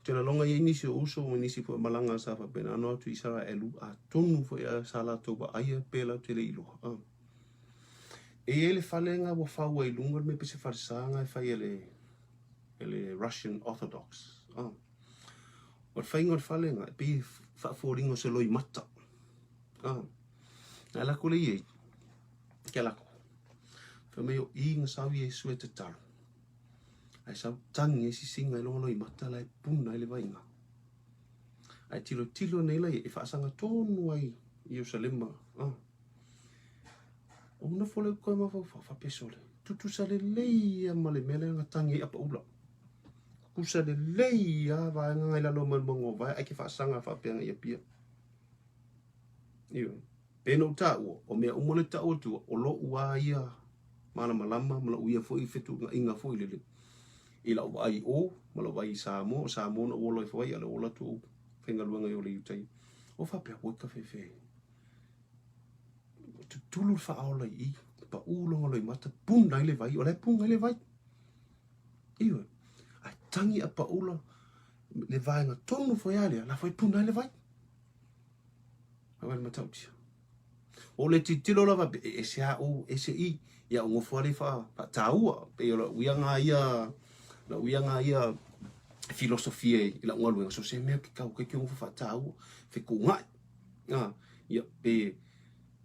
[SPEAKER 1] Tena longa i nisi o uso o nisi po malanga sa fa pena no tu Isaraelu a tonu fo ia sala to ba aia pela tele ilo. E ele falenga wa fa wa ilunga me pese farsanga e fa ele Russian Orthodox. O fainga falenga pe fa foringo se loi mata. Ala ko le ye. Ke la ko. Fa me o inga sa wi Yesu e te talo. Ai sa tangi e si singa i longa loi mata lai puna ele vainga. Ai tilo nei lai e whaasanga tonu ai i Jerusalema. O na fole koe mawhau whapesole. Tutu sa le leia ma le mele anga tangi e apa ula. Kusa le leia vaenga ngai lalo mango vai ai ke whaasanga whapeanga ia pia. Iyo. Pena uta ua, o mea umole ta ua tua, o lo ua ia mana malama, mala uia fo i fetu inga fo i lele. Ila ua ai o, mala ua ai Samoa, Samoa na ua loi fawai, ala ola tu whenga luanga i ole iutai. O whapea wika whewhe. Tulur wha aola i, pa ulonga loi mata, punga ile vai, o le punga ile vai. Iwe, ai tangi a pa ula, le vai nga tonu fo ialia, la fai punga ile vai. Awal matautia. O le titilo lava e se a o e se I ia o fole fa taua pe o uianga ia filosofia I la ngalu so se me ka ke o fa taua fe ku ngai ia pe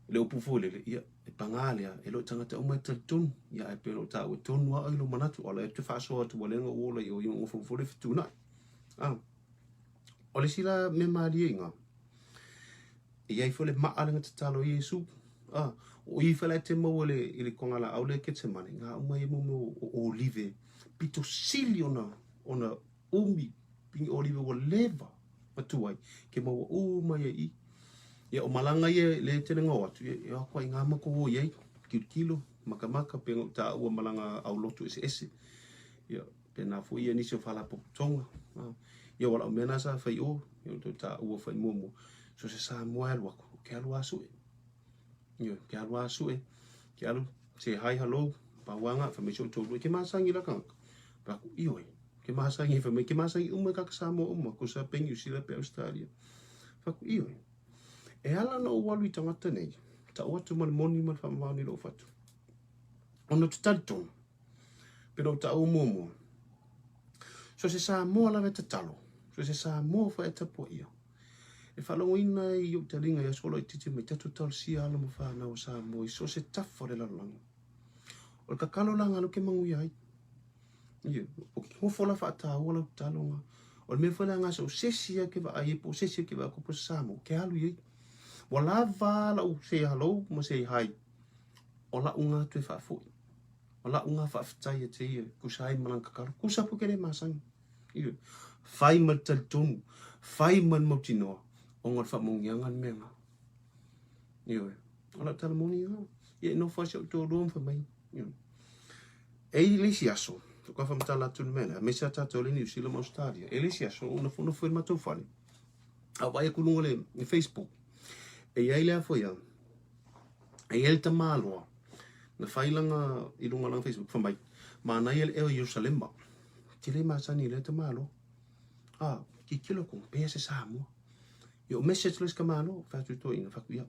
[SPEAKER 1] le upu fole ia e pangalia e lo tangata o mai tun ia e pe lo taua tun wa lo manatu o le te fa so tu le ngo le o yo fole tu na o le sila me malinga ia I fole maalanga te talo Yesu. O I fele te mau ele kongala au le ke te mani. Ngā umai mo o olive. Pito sili ona umi. Pingi olive o leva. Matuai. Ke mau o umai I. Ia o malanga ia le tene ngau atu. Ia kwa I ngā mako o iei. Kilo. Maka. Pengo ta ua malanga au lotu ese. Ia. Pena fu ia nisi o whala pokutonga. Ia wala o mena sa whai o. Ia to ta ua whai momo. So se Samoa alu ako, ke alu asu e. Iyo, ke alu asu e. Ke alu, say hi, hello, pawanga, whamesho tōru, ke masangi la kanka. Paku, iyo e, ke masangi kaka Samoa ko sa pengi usila pe Australia. Paku, iyo e. E ala na o walu I tangata nei, ta watu man moni man whamawani lo fatu. Ono tutari tonu, pero ta o momo. So se Samoa la veta talo, so se Samoa fa eta po iyo. E whalongo ina I o te ringa I asolo I titi me tatu tausia ala mo whanau Samoa I so se tafo le lalanga. O le kakalo langa lo ke mangu iai. O ki ngofola whaata wala utalonga. O le me whalanga so sesia ke wa aiepo, sesia ke wa kupo Samoa. Ke alu iai. Wa la wala u say hello, mo say hi. O la unga tue whaafoi. O la unga whaafitai e te ia. Kusai malang kakaro. Kusapu ke le masangi. Whai matal tonu. Whai man mautinoa. O ngat whamongiangan menga. Iwe. Ola tala moni ia. Ia no whasi o tō roam whamai. E lisi aso. Tuka whamatala tunu mena. Mesa tato le New Zealand Australia. E lisi aso. Una whai matou whale. A wai kulungo le Facebook. E iai lea whaia. E iai ta māloa. Na whailanga I runga lang Facebook whamai. Mana iai eo Jerusalema. Tile masani le ta māloa. Ki kilo kong. Pea se Samoa. Yo message les kamano fatu to ina fakuia.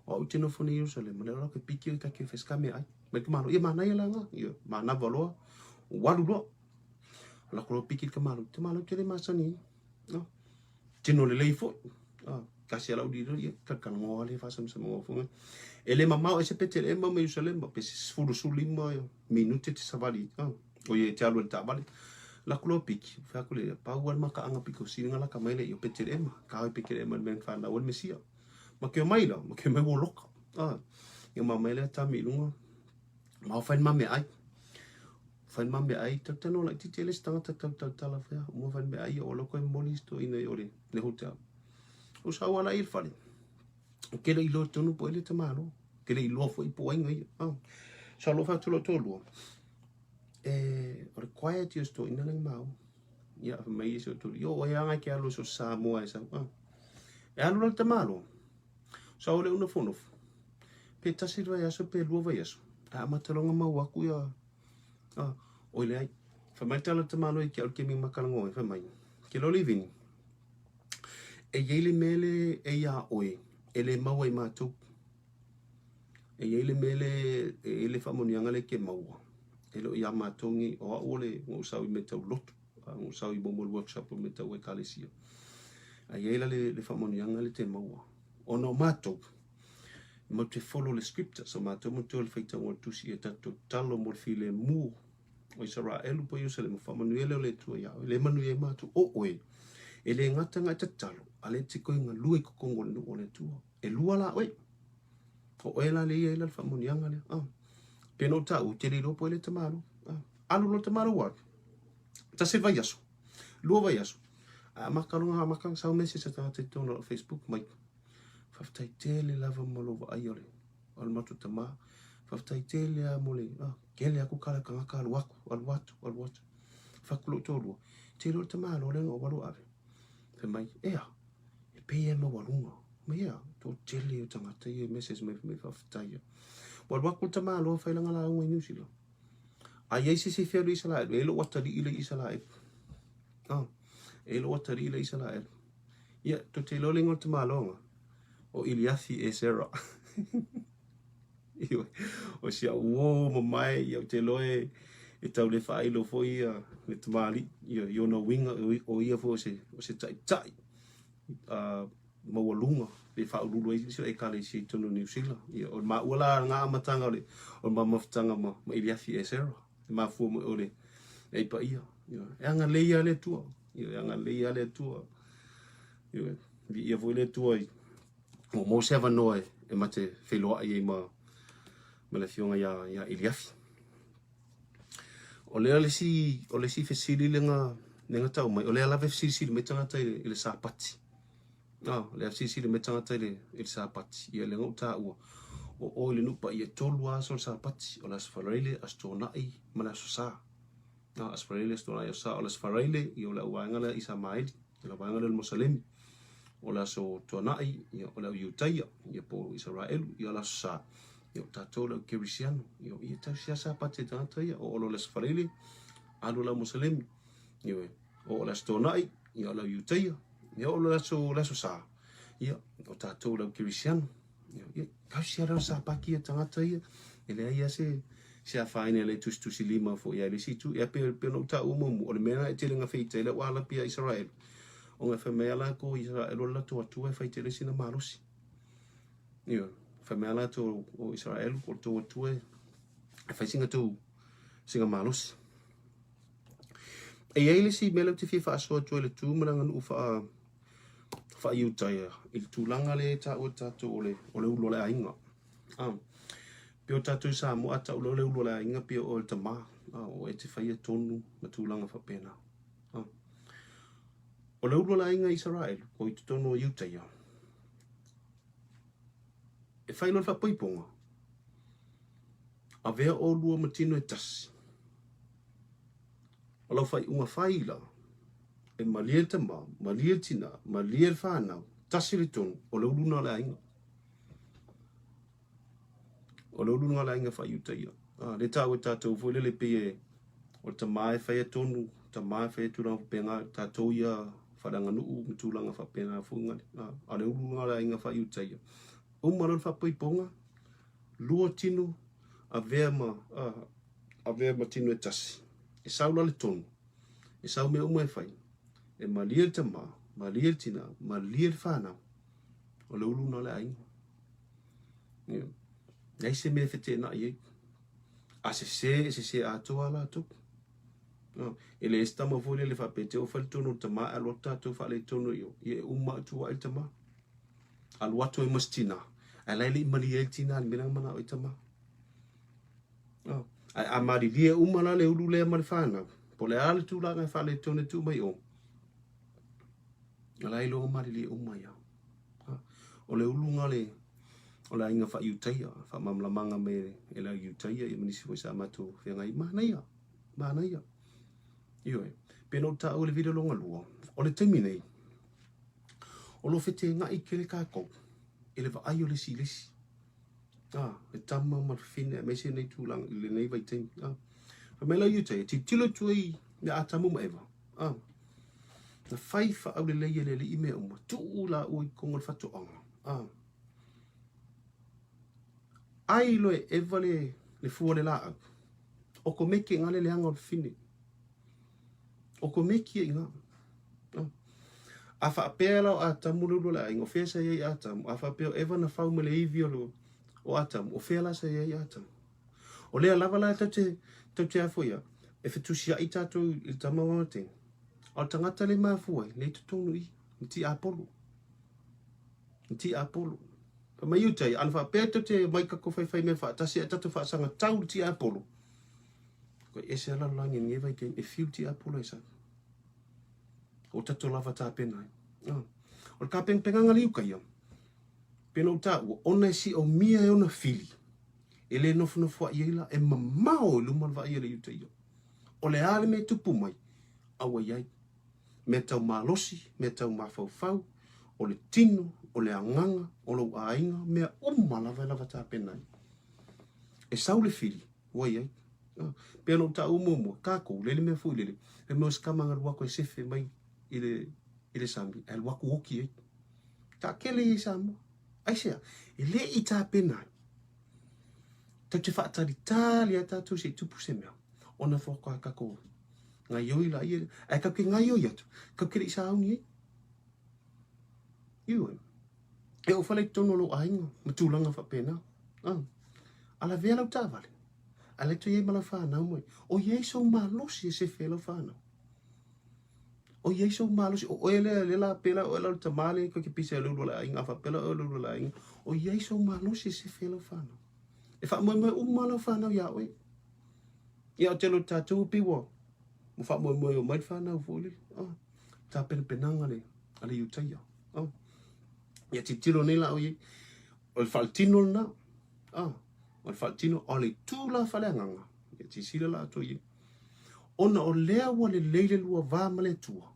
[SPEAKER 1] O utino foni Jerusalem, le lo ke piki ka ke feska me ai. Me kamano ia mana ia langa, ia mana valo. Walu lo. La ko piki kamano, te malo ke le masani. No. Tino le leifo. Kasi ala udi ia ka kango ale fa sam mo fu. Ele mama ese petele mo me Jerusalem, pe fulu sulima minute te savali. O ye te alu ta bali. La kulo piki, fa kule pa wan maka anga piko singa la kamaile yo petir ema, ka pikir ema men fa na wan mesia. Ma ke mai la, ma ke mai wo loka. Yo ma mai le ta mi lunga. Ma fa ma me ai. Fa ma me ai ta tano la ti tele stanga ta la fa. Mo fa me ai o loko molis to ina yore le hotel. O sa wala il fali. Ke le ilo tonu po ele ta malo. Ke le ilo fo I po ngai. Sa lo fa tu lo tolu. O le quiet yo sto ina nang mau. Ia mai so tu yo o yanga ke alu so Samoa esa. E alu la tamalo. Sa ole una fono. Pe tasirwa ya so pe luova ya so. A matalonga mau aku ya. O le ai. Fa mai tala tamalo I ke al ke mi makalango fa mai. ke lo living e yele mele e ya oe ele maua I mātou e yele mele ele whamonianga le ke maua ele o ia mātou ngi o ole ngō sau I me tau lotu ngō sau I momol workshop o me tau e kalesia a yela le whamonianga le te maua ono mātou mo te follow le scripture so mātou mo te ole whaita ngō tusi e tato talo mo filemu o Isaraelu po Yerusalem mo whamanuele o le tua iau le manu e mātou o oe e le ngata ngai tatalo a le te koinga lua I kokongo le o le tua e lua la oe o oe la le ia ila le whamonianga le peno tau te li lopo e le tamaro alu lo tamaro wak ta se vai aso lua vai aso makarunga sau message ta te tona o Facebook mai faftai tele lava malova ai ole al matu tama faftai tele a mole kele aku kala kanga kala waku al watu fakulo tolu te lo tama lo le o walu ave fe mai e PM walunga mai to tele o tanga te message me faftai wal waku tama lo fa langa la ngwe nyusila ai se fero Isaraelu e lo watari ile Isaraelu e lo watari ile Isaraelu ia to te lo lengo tama longa o Iliafi e Sera. O sia uo mamai ia te loe e tau le whae lo foi le tamali ia no winga o ia fo se tai mawalunga le whaurulu e kale si tono New Zealand ia o maula ngā matanga le o maftanga ma Iliafi e Sera ma fu mo ole e Paia ia anga leia le tua ia anga leia le tua ia foi le tua o mo seva noe e mate wheloa I ma le fionga ia Iliafi. O lea le si whesiri lenga tau mai. O lea lawe whesiri me tangata I le sāpati. Lea whesiri me tangata I le sāpati. Ia le ngau tā ua. O le nupa ia tolu aso le sāpati. O le asfareile astonai ma le aso sā. Asfareile astonai aso sā. O le asfareile I o le uaengala I sa maeli. I la uaengala le Mosalemi. O la so tonai ia o la Utaia ia po Isaraelu ia la sa ia tatou la Kirisiano ia tausia sa pate tata ia o lo les farele alu la Muslim ia o la tonai ia la Utaia ia o la so sa ia o tatou la Kirisiano ia kausia la sa paki tata ia ele ia se faine le tusi lima fo ia le situ ia pe no ta umo o le mena e telenga feita le wala pia Israel o nga famela ko Isaraelu la to e faitele sina marusi ia famela to o Isaraelu ko to e faisinga to singa marusi e ele si melo te fa so to le tu manga u fa Utaia il tulanga le ta o tato o le ulo le ainga pio tato Samoa ta ulo le ulo le ainga pio o le tama o e te faia tonu na tulanga fa pena o le ulo la inga Isaraelu ko I tono Utaia e whaino le whapoiponga a vea o lua matino e tasi o lau whai unga whaila e malia te ma malia tina malia le whanau tasi le tono o le uluna la inga o le uluna la inga whai Utaia le tau e tātou fo le pie o ta mai whai tonu ta mai whai tūranga penga tātou ia wharanga nuu mtulanga whapena funga ale ulunga la inga whai Utaia umaro whapoiponga lua tino a vea ma tino e tasi e saula le tonu e sau me uma e whai e malia te ma malia tina malia le whanau o le ulunga la inga nei se me whete na i a se atoa la tuku ele estama fo le fa pete o fal tono tama alota to fa le tono yo ye uma tu al tama al wato e mastina ala le mali el tina al menang mana o tama a mari lie uma la le ulu le mal fana po le al tu la fa le tono tu mai o ala ilo mari lie uma ya o le ulu ngale o la inga fa Utaia fa mamla manga me ela Utaia e minisi fo sa matu fe ngai mana ya Ioi, peno ta o le video longa lua, o le taimi nei, o lo fete ngai ke le kākou, e le vai o le silesi. E tama marfine, me se nei tūlanga, le nei vai taimi. Mela Utaia, ti tilo tui, me a tamu ma eva. Na fai fa au le leia le li ime uma. Tu la ui kongo le fatu anga. Ai loe eva le fua le laa. O ko meki ngale le anga o le fine. O ko meki e ngā. A wha apea lau a tamu lulu la ingo whea sa iei a tamu. A wha apea eva na whau mele iwi o a tamu. O whea la sa iei a tamu. O lea lava la tau te afuia. E whetusia i tātou i tamawa te. O tangata le mafuai. Le tutonu i. Ni ti apolo. Ni ti apolo. Pa mai utai. Ana wha apea tau te maikako whai me wha. Tasi a tatu wha sanga tau ti apolo. Ko e se ala langi ngewai ke e fiu ti apolo e sa. O tato lava tā pena. O le ka penganga liu kai am. Pena o tā ua ona si o mia e ona fili. E le nofu a ieila e mamao luman va ia le iuta ia. O le ale me tupu mai. Awa iai. Me tau malosi, me tau mafau, o le tino, o le anganga, o lo ainga, mea lava tā pena. E sau le fili. Wa iai. Pena o tā umumua. Kako, lele mea fui lele. E mea skamanga luako e sefe mai. Ile sambi el waku oki e ta kele i Samoa ai sea e le i ta pena ta te fa ta italia ta tu se tupu se mea ona fo ka ko nga yoi la ie ai ka ke nga yoi atu ka ke i sa uni iu e o fale tono lo ainga matulanga fa pena ala vela ta vale ala to ye mala fa na mo o ye so malosi se felo fa na o yeso malo si o ele la pela o la tamale ko ke pisa lulu la inga fa pela o lulu la inga o yeso malo si se felo fano e fa mo malo fano ya we ya te lo tatu piwo mo fa mo o mai fano fuli ta penanga le ale utaya ya titilo ni la o el faltino na o faltino ole tu la falanga ya ti sila la to ye ona o lea wa le leile lua va male tua.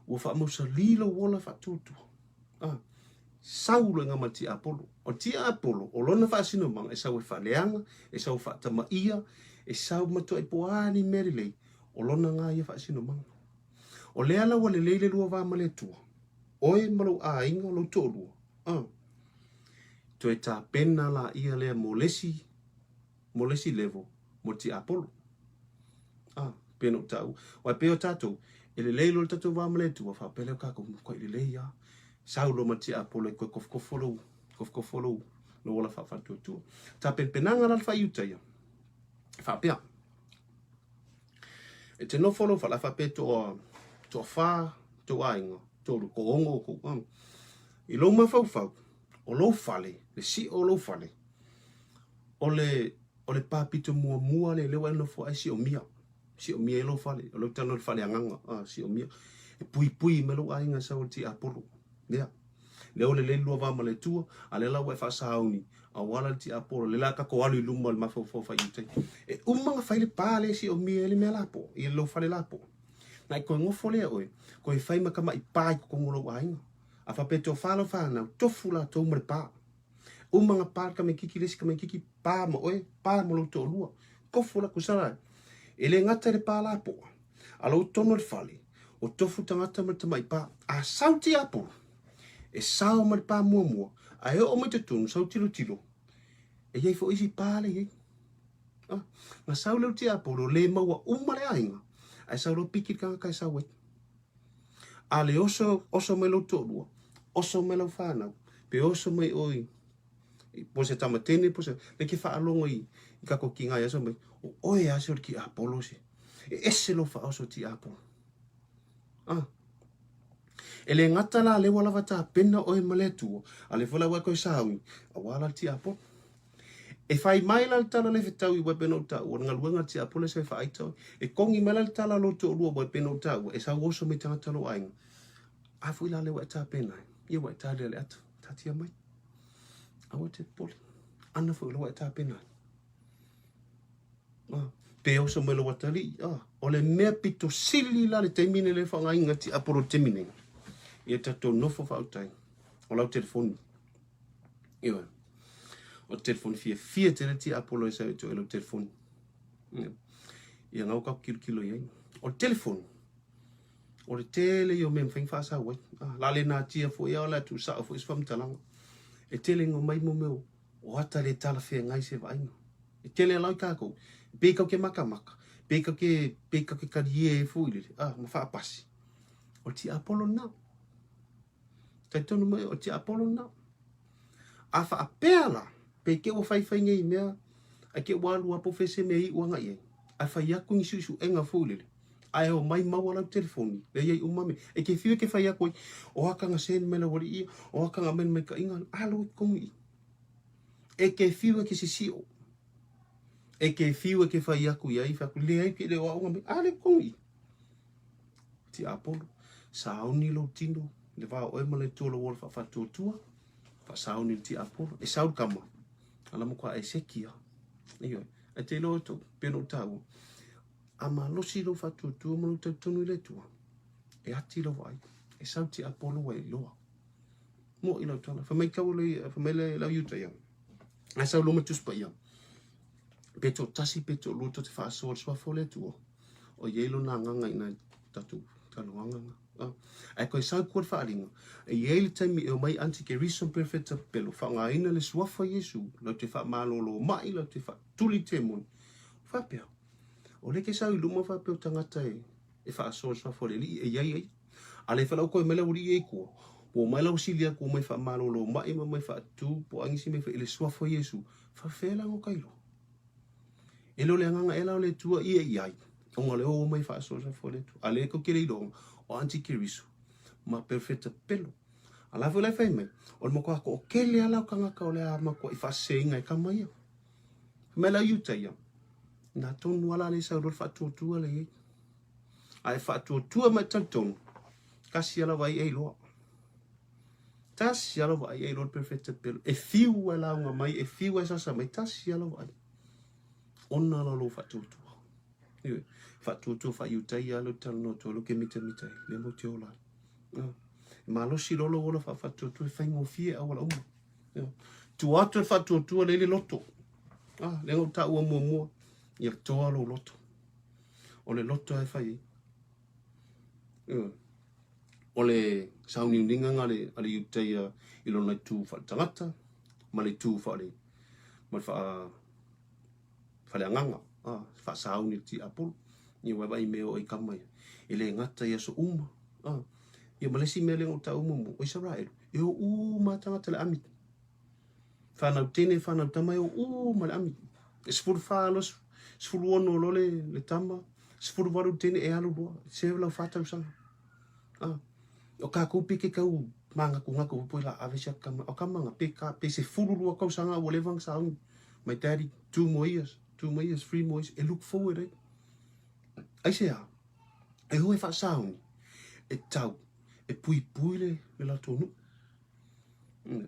[SPEAKER 1] Ua wha mausa lilo wala wha tutu. Saulo nga ma ti apolo. O ti apolo, o lona wha sino manga, e sau e wha leanga, e sau wha tama ia, e sau matua e poani merilei, o lona ngā ia wha sino manga. O lea la wa le leile lua va male tua. Oe malu a inga lo tōlua. To e tā pena la ia lea molesi level, mo ti apolo. Pena o tau. Wai peo tātou, e le leilo le tātou wāmale tua, wha pele o kako, koe le leia. Saulo mati apolo e koe kofkofolo, no wala wha tua. Tā penanga la wha iutai. Wha pea. E te no follow wha la wha pe toa wha, toa ainga, toa ko ongo ko. I lo mawhau, o lo fale, le si o lo fale. O le papito mua le lewa no fo ai si o mia. Si o mia e lo fale, o lo tano le fale anganga, si o mia. E pui me lo ainga sa o ti apolo. Lea. Leo le lua vama le tua, a le lau e wha sauni, a wala ti apolo, le la kako alu i luma le mafau fa iutai. E umanga whaile pāle si o mia ele mea lapo, i lo fale lapo. Na i koe ngofo lea oe, koe whai makama i pāi ko ngolo ainga. A whapeto whalo whanau, tofu la tau mare pā. Umanga pā kame kiki lesi kame kiki pā ma oe, pā mo lo tō lua. Kofo la kusarai. Ele ngata le pā lapo. Alo tono le fale. O tofu tangata ma tamai pā. A sauti apo. E sao ma le pā mua. A eo o mai te tunu, sau tilo. E iei fo isi pā le iei. Nga sau leo ti apo, lo le maua umare ainga. A sau lo piki kanga kai sau e. A le oso me lo tō lua. Oso me lo whanau. Pe oso me oi. Po se tamatene, po se le ke whaalongo i kako ki ngai aso me. O oe aso ki apolo se. E ese lo wha aso ti apolo. E le ngata la le wala wata pena oe maletua. A le whala wako i saui. A wala ti apolo. E whai mai la tala le whetau i wepena o tau. O ngaluenga ti apolo se wha aitau. E kongi mai la tala lo tō lua wepena o tau. E sa oso me tangata lo ainga. A fui la le wata pena. Ia wata le atu. Tatia mai. Awa te poli. Ana fui la wata pena. Pe oso me lo watali. O le mea pito sili la le temine le whanga inga ti apolo temine. Ia tato nofo whautai. O lau telefoni. Iwa. O telefoni fia tere ti apolo e sa e to e lau telefoni. Ia ngau kau kilo iai. O telefoni. O le tele yo mem fing fa sa wai. La le na tia fo ia la tu sa fo isfam talang. E tele ngo mai mo meu. O ata le tala fe ngai se vai. E tele la ka ko. Pe ka ke maka maka. Pe ka ke karie fo ile. Ma fa pasi. O ti Apollo na. Tai tonu mai o ti Apollo na. A fa apela. Pe ke o fai fai ngai mea. A ke walu apo fese me i wanga ye. A fa yaku ni susu enga fo ile. Ai o mai mawala telefoni le ye umame e ke fiu ke fa ya ko o aka nga sen mele wali i o aka nga men me ka inga alo komi e ke fiu ke sisio e ke fiu ke fa ya ku ya i fa ku le ai ke le o nga ale komi ti Apollo sauni lo tino le va o male to lo wol fa to tua fa sauni ti Apollo e saul kama ala mo kwa e sekia iyo e te lo to peno tawo ama losi lo fatu tu mo te tonu le tua e ati lo vai e sauti Apollo we lo mo ilo tona fa mai ka le fa mai le la yuta ya a sa lo matus pa ya peto tasi peto lo to te fa so fo le tua o ye lo na nga ina tatu talo nga ai ko sa ko fa alinga e ye le tami o mai anti ke reason perfect pelo fa nga ina le swafa Yesu lo te fa malo lo mai lo te fa tuli temon fa pe o le ke sa i luma fa pe o tangata e fa so fo le li e yai ale fa ko mele uri e ko po mai la usilia ko mai fa malo lo mai mai fa tu po angisi me fa ile swafa Yesu fa fela ngo kailo elo le nganga ela le tua i e yai o le o mai fa so fo le tu ale ko ke le do o anti kirisu ma perfecta pelo ala fo le fa me o mo ko ke le ala ka nga ka o le ama ko i fa senga e ka mai mela yuta ya na tonu ala le sa ro fa tu le ai fa tu ma tanton kasi ala vai e lo tas ya lo vai e lo perfecta pelo e fiu ala nga mai e fiu esa sa mai tas ya lo vai onna lo fa tu fa tu fa yuta ya lo tal no to lo ke mita le mo te ola ma lo si lo lo fa tu fa ngo fie a wala tu atu fa tu le loto le ngo ta o mo ia toa lo loto o le loto e fai o le sauni uninga ngale ale yutea ilo na tu fa tangata ma le tu fa le ma fa le nganga fa sauni ti Apollo ni wa bai meo i kamai ile ngata ia so ia malesi mele o ta mo o Isaraelu e ma tangata le ami fa na tene fa na tamai ma le ami spur fa los sfulu ono lo le tama sfulu waru tene e alu doa se la fata usanga o ka kupi ke kau manga ku ngako po la avisa kama o kama nga pe se fulu lo ka usanga o levang sa my daddy 2 more years 3 more years e look forward ai se e hoe fa sound e tau e pui le la tonu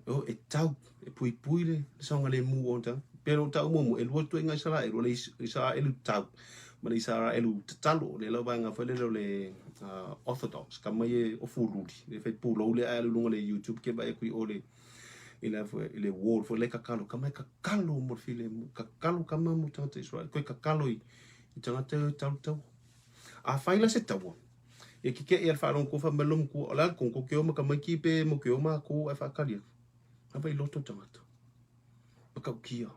[SPEAKER 1] o e tau e pui le songa le mu onta pero tau mo e luoto inga Isaraelu le Isaraelu tau ma le Isaraelu talo le lo banga fa le orthodox kama ye o furudi le fe pulo le alu lunga le YouTube ke ba e kui ole ile wall for le kakalo kama kakalo mo filemu kakalo kama mo tata Israel ko kakalo i tangata tau a faila se tau e ke e fa ron ko fa melom ko ala ko ke o ma kama ki pe mo ke o ma ko e fa kalia aba i loto tangata ka kia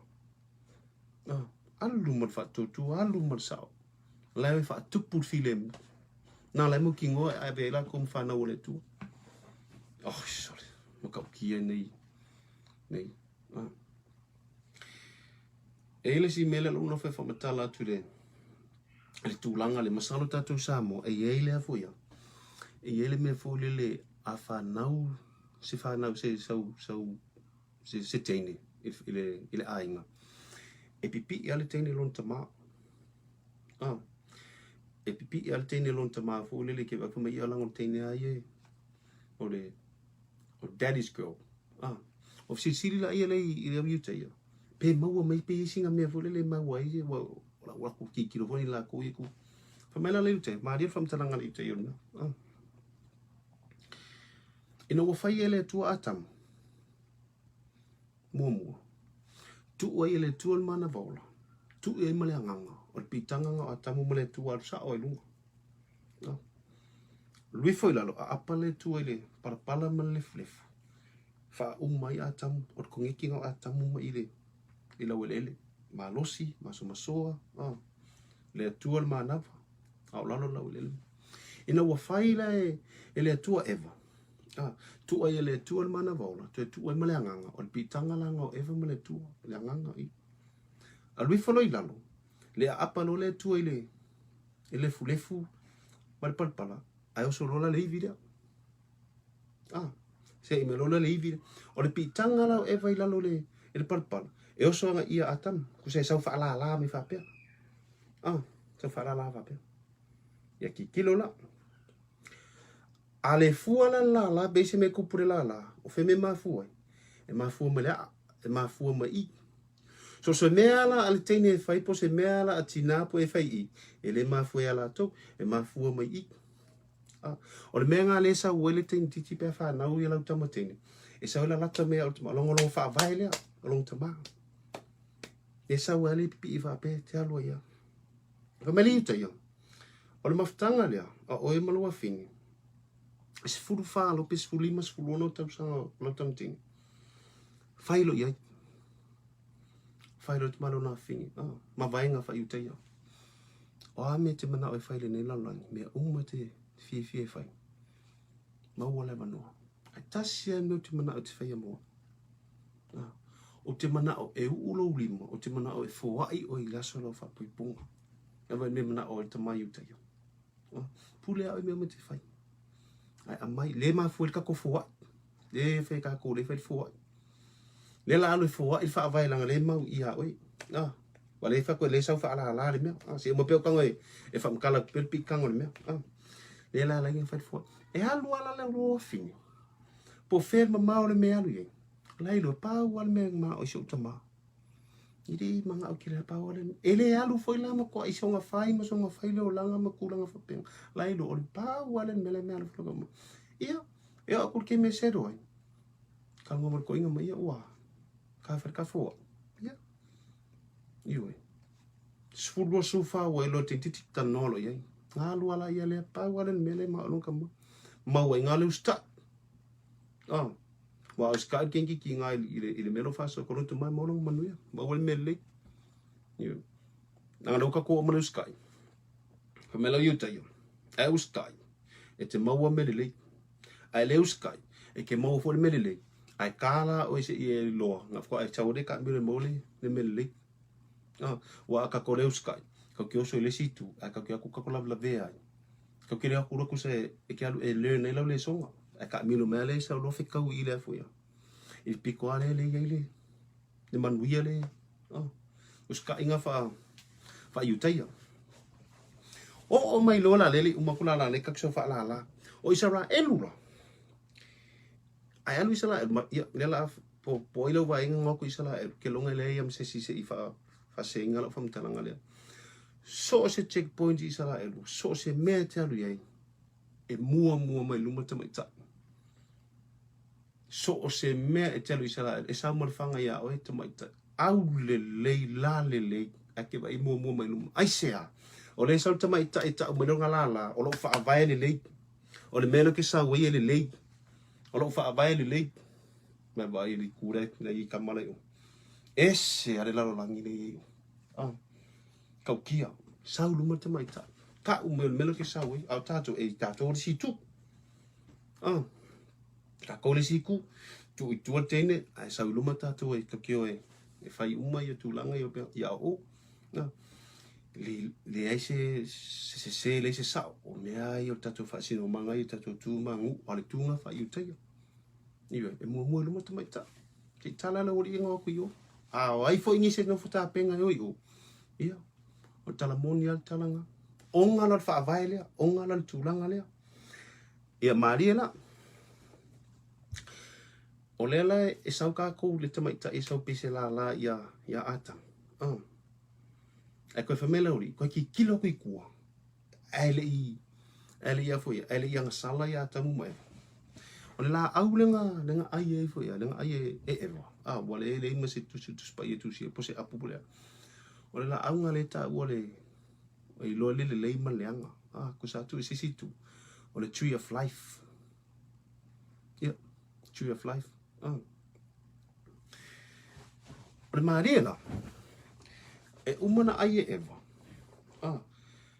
[SPEAKER 1] alu mo fa tu alu mo sao la fa tu pur filem na la mo kingo a be la kom fa na ole tu sorry mo ka kia nei ele si mele lo no fa matala tu le tulanga le masalo tatu Samoa e ele a foia e ele me fo le a fa nau se fa nau se tene ile ainga e pipi ale tene lon tama e pipi ale tene lon tama fo le ke va fo mai ala ngon tene ai o daddy's girl o si la ile yuta ya pe mau mai pe singa me fo le mau ai wa ku ki kilo fo ni la ko iku fa mela le yuta ma dia fam talanga yuta yo ina wa fa ele tu atam momo tu o ele tu al mana vola tu e male nganga o pitanga nga atamu male tu al sa o lunga lui foi lalo apa le tu ile pala ma lef fa umai atamu o kongeki nga atamu ma ile ila welele malosi masoa le tua le manava au lalo la welele ina wa faila ele tua eva tua ele tua le manava ola tua ma le anganga o pitanga langa o eva ma le tua le anganga i a lui foi lalo le apa lo le tua ile fulefu mal palpala ai o so lola le ivida se me lola le ivida o le pitanga la eva ila lo le palpala e o so nga ia atam ku se sa fa la mi fa pe sa fa la fa pe ya ki kilo la ale fuala la be se me ku pure la o fe me ma fu e ma fu me la e ma fu me i so mea la ale tene e fai po se mea la atina po e fai i e le ma fu ala to e ma fu me i o le mea ngā le sa uele teni titi pe wha nau i lau tamatene e sa uela lata mea o tama longo wha vai lea o longo tama e sa uele pipi i wha pe te alua ia ka meli uta ia o le maftanga lea a oe malua fini e se furu wha alo pe se furu lima se furu ono tau sanga lau tamatene whailo ia whailo te malo na fini ma vaenga wha uta ia o a me te mana o e whaile nei lalangi mea uma te fie fai mau le manoa ai tasia me te mana o te whaia moa o te mana o e ulo lima o te mana o e foai o i laso lau whapui punga e vai me mana o e tamai uta ia pule au me te whai ai amai le ma fuel kako foai le whai kako le whai foai le la alo foai il wha vai langa le mau i a oi wa le whako le sau wha ala le mea si mo peo kango e wha mkala pelpi kango le mea le la la ngai fai e alu ala le ro fini po ferma maule me alu ye lai lo pa wal me ma o so tama iri manga o kile pa wal ele alu foi la ma ko i so nga fai ma so nga fai le langa ma kulanga fa pen lai lo o pa wal me le me alu flo ma ia e a kur ke me se roi ka mo ko inga ma ia wa ka fa ka fo ia iwe sfurgo sufa wa lo titi tanolo ye ngalu ala ia le pa wala mele ma lo kama ma wa ngalu sta wa ska kengi ki ngai ile melo fa so ko to mai mo lo manuia ma wal mele yo na lo ka ko mo sky ka melo yuta yo ai sky e te ma wa mele ai le sky e ke mo fo mele ai kala o se e lo na ko ai chau de ka mele mo le mele wa ka ko le sky ka ke oso le situ a ka ke aku ka kola la vea ka ke le aku ku se e ke alu e learn nei le songa a ka milo mele sa lo fe ka u ile fu ya il pico ale le le manuia le us ka inga fa yutaya o mai lo la le uma kula la le ka so fa la o Isaraelu la ai alu Isaraelu le la po ilo va inga ko Isaraelu ke longa le yam se si fa se inga la fam talanga le so se checkpoint Isaraelu so se mea te alu iai e mua mai luma tamai ta so se mea e te alu Isaraelu e sa malfanga ia o e tamai ta au le a ke vai mua mai luma ai sea o le sa tamai ta e ta o melonga la o lo fa vai le o le melo ke sa wei le o lo fa vai le ma vai le kure le I kamala yo ese ale la langi le kau kia sau luma te mai ta ka melo ke sau au tato e tato si tu ka ko le si ku tu I tu tene ai sau luma tato e ka kio e fai uma ia tu langa ia o le ai se le se sau o me ai o tato fa sino manga I tato tu mangu ale tu nga fa I te ia e mo luma te mai ta ke tala la ori nga ko yo ai foi ni se no futa penga yo ia o talamoni al talanga onga la fa vaile onga la tulanga le ia mariela o lela e sau ka ko le tamaita e sau pese la ia ata ai ko famela ori ko ki kilo ko ikua ele ia foi ele ia sala ia tamu mai o la aulenga lenga ai e foi lenga ai e wale le mase tu pa ia tu si pose apupule o la aunga le ta wale ai lo le maleanga ko sa tu si tu o le tree of life. Tree of life. O le maria la, e umana ai e ewa.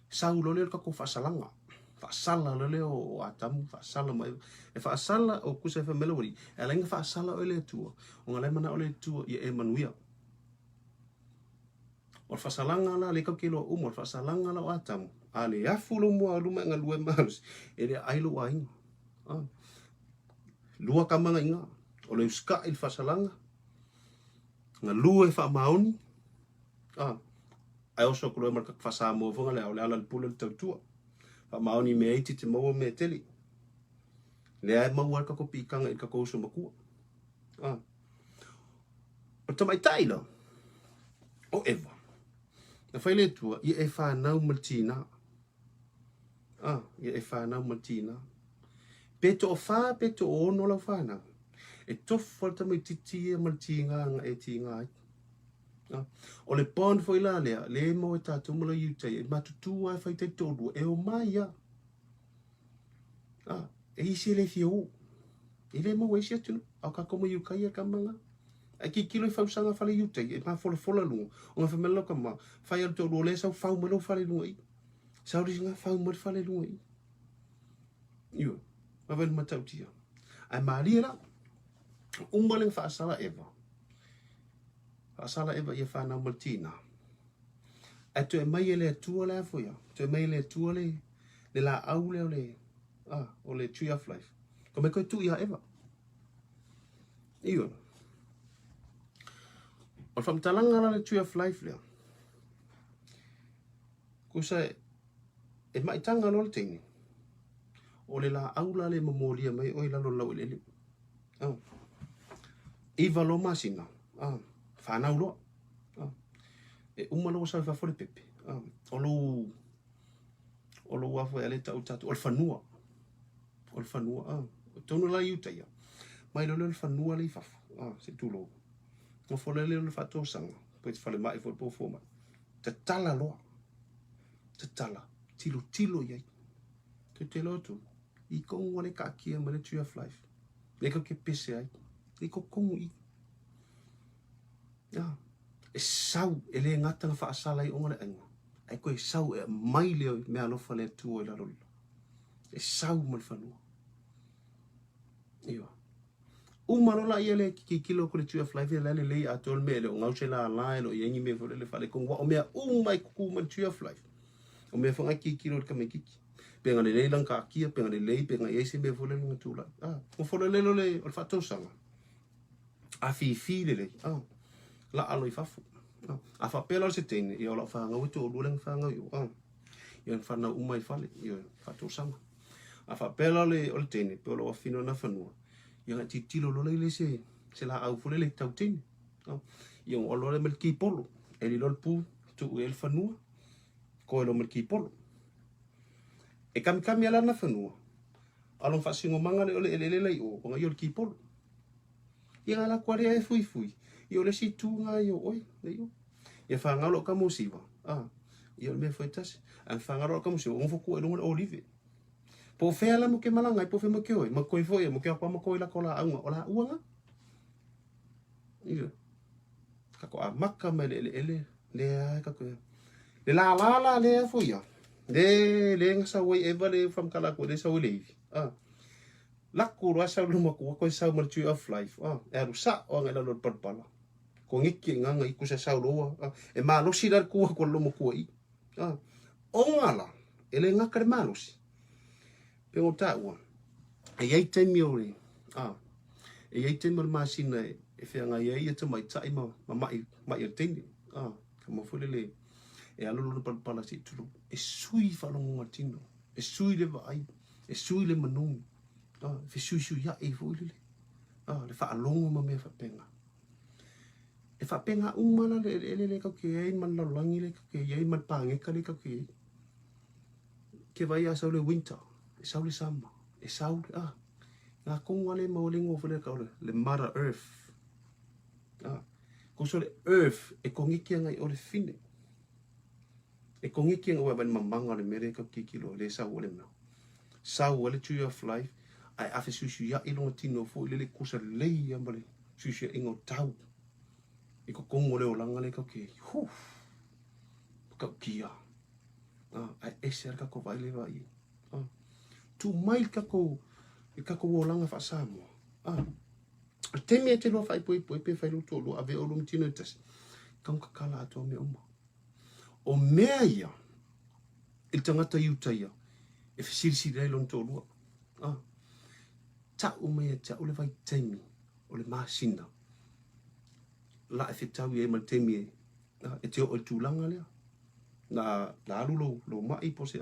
[SPEAKER 1] Sau lo leo kako whaasalanga. Whaasala lo leo o atamu, whaasala mai. E whaasala o kusa e whamela wari. E lenga whaasala o le tua. O ngā leimana o le tua i e manuia. O le whaasalanga la le kau kelo umo, o le whaasalanga la o atamu. A le afulo mua luma ngā lue maus. E le ailo wa inga. Lua kamanga inga. O le uska i le whaasalanga. Ngā lua e whaamaoni. Ai oso kuro marka fasa mo fonga le ole ala pula le tautua. Fa maoni me iti te maua me teli. Le ai maua ka ko pikanga i ka ko so makua. O tamai taila. O eva. Na faile tua i e fa nau maltina. I e fa nau maltina. Peto o fa peto o no la fa na. E tofa tamai titi e maltinga nga e tinga ai. O le pon foi la lea, le mo e tatu mula iutai, e matutu ai fai te todu, e o mai ia. E isi le fio, e le mo e si atunu, au ka komo iukai e kamanga. E ki kilo e fausanga fale iutai, e ma fola lunga, o nga whamela ka ma, fai al todu o le sau fau malo fale lunga i. Sau risi nga fau malo fale lunga i. Iu, ma ven matautia. Ai maria la, umbaleng whaasala eva. Asala eva ia whanau maltina. E tu e mai e le atua le afuia. Tu e mai le atua le la au le o le tree of life. Ko me koe tu ia eva. Iyo. O whamtalanga la le tree of life lea. Kusa e maitanga lo le teini. O le la au la le mamolia mai o i lalo lau ilele. Iva lo masina. Whanau loa. E umalo o sau whafore pepe. O lo wafo e le tau tatu. O le whanua. O le whanua. Tono la iutaia. Mai lo le whanua le i whafo. Se tulo. O fole le whato sanga. Poi te whale mai fo foma. Te tala loa. Te tala. Tilo iai. Te lotu. I kongu ane kakia ma le tree of life. Le kau ke pese ai. Le kau kongu i. E sau e le ngata nga whaasala i onga le anga. Ai koe sau e mai leo me alofa le tua i la rolo. E sau mal whanua. Iwa. Umarola ia le ki kilo ko le tree of life e lale lei a tol me le o ngau se la lai lo yengi me fo le whale kong wa o mea umai kuku ma tree of life. O mea whanga ki kilo le kamekiki. Penga le lei lang ka akia, penga le lei, penga eisi me fo le lunga tula. O fo le lelo le o le whatosanga. A fi le lei. La alo i fafu. A whapela se tene, i o la whanga witu o luleng whanga i o. I an whana umai whale, i o whatosanga. A whapela le o le tene, pe o la wafino na whanua. I anga titilo lo le se la au fule le tau tene. I o lo le melki polo, e li lo le pu tu e le whanua, ko e lo melki polo. E kami ala na whanua. Along whasingo manga le o le lei o, o nga i o le ki polo. I anga la kwarea e fui. I o le si tūnga i o oi, leo. I a whangalo ka mosiwa. I o le mea whaitasi. A whangalo ka mosiwa, o mfoku e lunga o olive. Po whea la mo ke malanga, po whea mo ke oi. Ma koe foi, mo ke apa ma koe la ko la aunga. O la uanga. Iyo. Kako a maka mai le ai kako e. Le la le a fuia. Le ngasa wai eva le whamkalako, le sa uleivi. Lako roa sau luma kua koe sau mal tree of life. E aru sa o ngela lo parpala. Ko ngiki nganga i kusa sau roa. E malosi dar kua ko luma kua i. O ngala. Ele ngaka re malosi. Pe o ta ua. E iei taimi o re. E iei taimi o le masina e whianga iei e tamai tai ma mai o tene. Ka mawhule le. E alolo na parpala si tulu. E sui whalonga tino. E sui le vai. E sui le manungi. Fe sui ya e fo le. Le fa longo ma me fa penga. E fa penga umana le ka ke ai man la langi le ka ke ai man pange ka le ka ke. Ke vai a sau le winter, e sau le summer, e sau nga konga le mo le ngo le ka le mother earth. Ko so le earth e kongi ki nga o le fine. E kongi ki nga wa ban mamanga le mere ka ke kilo le sau le no. sau le tree of life ai afe susu ya ilonga tino fo le kusa lei ambale susu ingo tau iko kongo le olanga le ke hu ka kia ai eser ka ko vai vai tu mai ka ko olanga fa Samoa te me te lo fai poi pe fai lo tolo ave o lo tino tas kan ka kala to me o mea ia il tangata iutaia e fisirisi dai lon tolo ta o me ta o le vai taimi o le masina la e fitau e mal taimi e te o tulanga le na la lu lo mai po se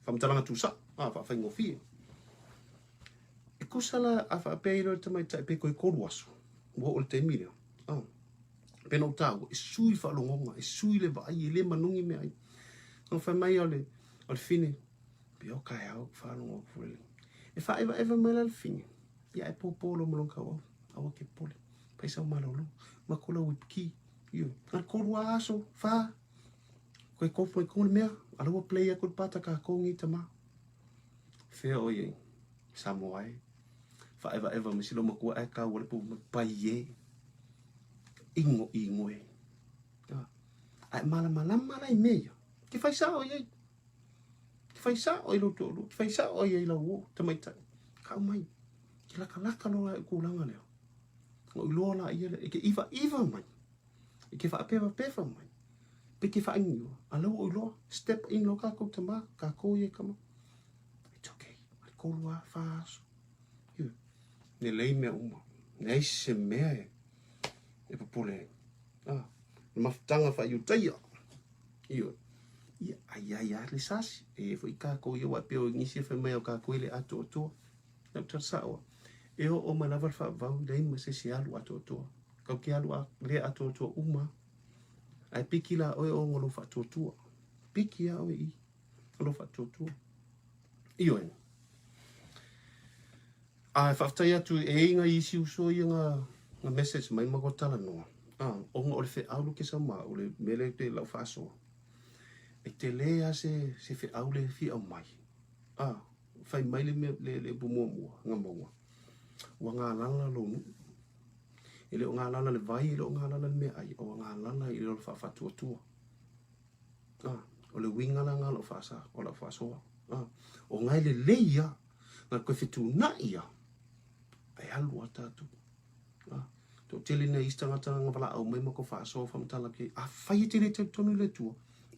[SPEAKER 1] famtalanga tu sa fa fai ngofi e kusala fa peiro te mai pe ko koruaso wo o te mira peno tau e sui fa longonga e sui le vai le manungi me ai no fa mai ole fine pe o kai au fa longo fule e fa eva mala al fine ya e popolo mo longa o ke pole pa sa malolo ma kola wipki io al koruaso fa ko ko foi ko me alo play ko pata ka ko ngi tama fe o ye Samoa fa eva me silo mo ko e ka wole pu Paia ingo e ai mala i meia que faz sa o ye que faz sa o ilo tolo que faz sa o ye ilo wo tamai ta ka mai que la lo ko langa le o lo la ia que iva mai que fa peva mai pe que fa ingo alo o lo step in lo ka ko tama ka ko ye kama it's okay ko lo fa yo ne lei me uma nei se me e popole maftanga fa iutaia io ia le sasi e foi ka ko ia wa pe o ngisi fe mai o ka ko ile ato na tsao e o malava fa va dai ma se alu ato ka ki alu le ato uma ai pikila o ngolo fa ato pikia o i lo fa ato io fa taia tu e inga isi uso nga message mai ma ko tala no o ngol fe aulu ke sama o le mele te la faso e te lea se fe aule fi au mai fai mai le bumo nga mo wa nga lala lo nu ele nga lala le vai ele nga lala me ai o nga lala ile lo fa tu o le winga la nga lo fasa o la faso o nga le leia nga ko fitu na ia ai alu atatu to tele na istanga tanga pala au mai mako fa so fa mtala ke fai te te tonu le tu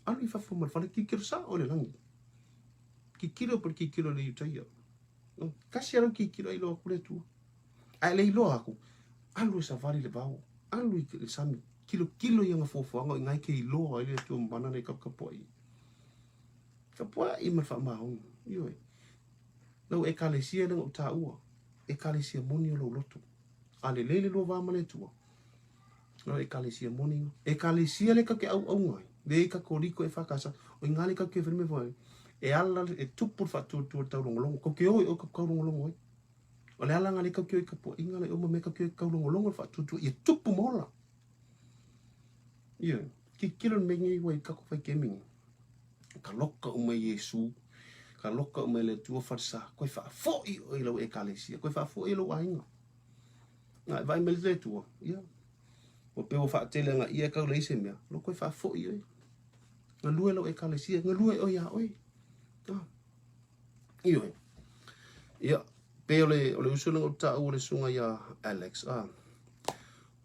[SPEAKER 1] ali fa formal fa ki kirsa o le langi ki kilo por ki kilo le utaia kasi alo ki kilo ilo ku le tu ai le ilo aku alu sa vali le bau alu le sami kilo yang fo ngo ngai ke ilo ile tu mana le kap kapoi i ma fa ma ho yo no e kalesia le ta u e kalesia moni lo lotu ale lele lo va male tu no e kalesia moni e kalesia le ka ke au ngai le ka koriko e fakasa o ngali ka ke verme vai e ala e tupu fa tu ta long ko ke o ka long o le ala ngali ka ke ka po ingale o me ka ke ka long fa tu e tupu mola ye ki kilo me ngi wai ka ko fa gaming ka loka o me Yesu ka loka o me le tu fa sa ko fa fo i o lo e kalesia ko fa fo i lo ainga na vai me le tu ia o pe o fa tele nga ia ka le se me lo ko fa fo i nga lue lo e kalesia nga lue o ya oi ia pe o le uso le ta o le sunga ya Alex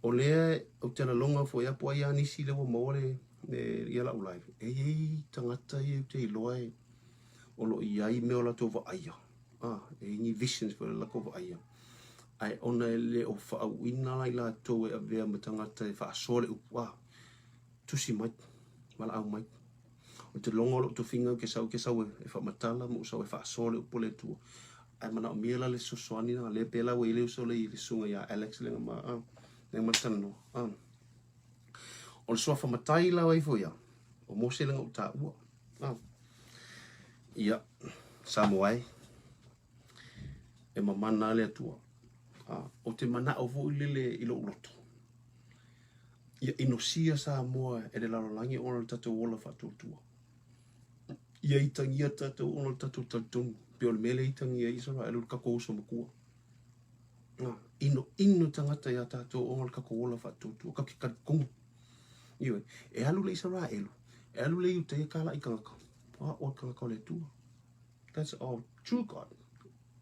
[SPEAKER 1] o le o te la longa fo ya po ya ni si le mo le ia la live e tangata i te loai o lo ia i me o la to va ia e ni visions for la ko va ia ai ona le o fa wina la to e ave ma tangata e fa sole wa tu si mai mala au mai o te longa lo to finga ke sau e fa matala mo sau e fa sole o pole tu ai mana o miela le sosoani na le pela we le so le sunga ya Alex le ma ma tano o so fa matai la wai fo ya o mo se le ta u ia Samoa e mamana le tua o te mana o vo le ilo loto ia inosia Samoa e le lalolangi o le tatu wola fa tutua ia i tangia tatou ona tatou tautonu. Pe o le mele i tangia Isaraelu ka kouso makua. Ino tangata ia tatou ona ka kouola whatutua, ka ki karikongo. Iwe, e alu le Isaraelu, e alu le iu te kala i kangaka. O kangaka le tua. That's all true God.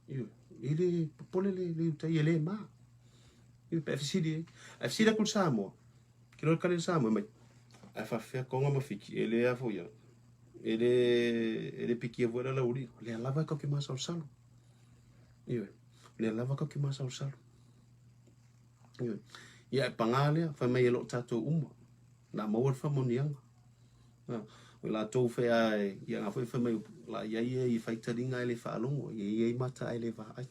[SPEAKER 1] Iwe, ele pole le iu te ele ma. Iwe, pe afisidi kul Samoa. Kilo kale Samoa mai. A whawhia konga mawhiki, ele a fo ia. Ele piki e voera la uri. Le alava ka ki masa o salo. Iwe, le alava ka ki masa o salo. Iwe, ia e pangalea, whai mai e lo tatou uma. Na mawar whamonianga. La tau whea e, ia ngā whai mai, la ia i whaitaringa e le whaalongo, ia i mata e le whaai.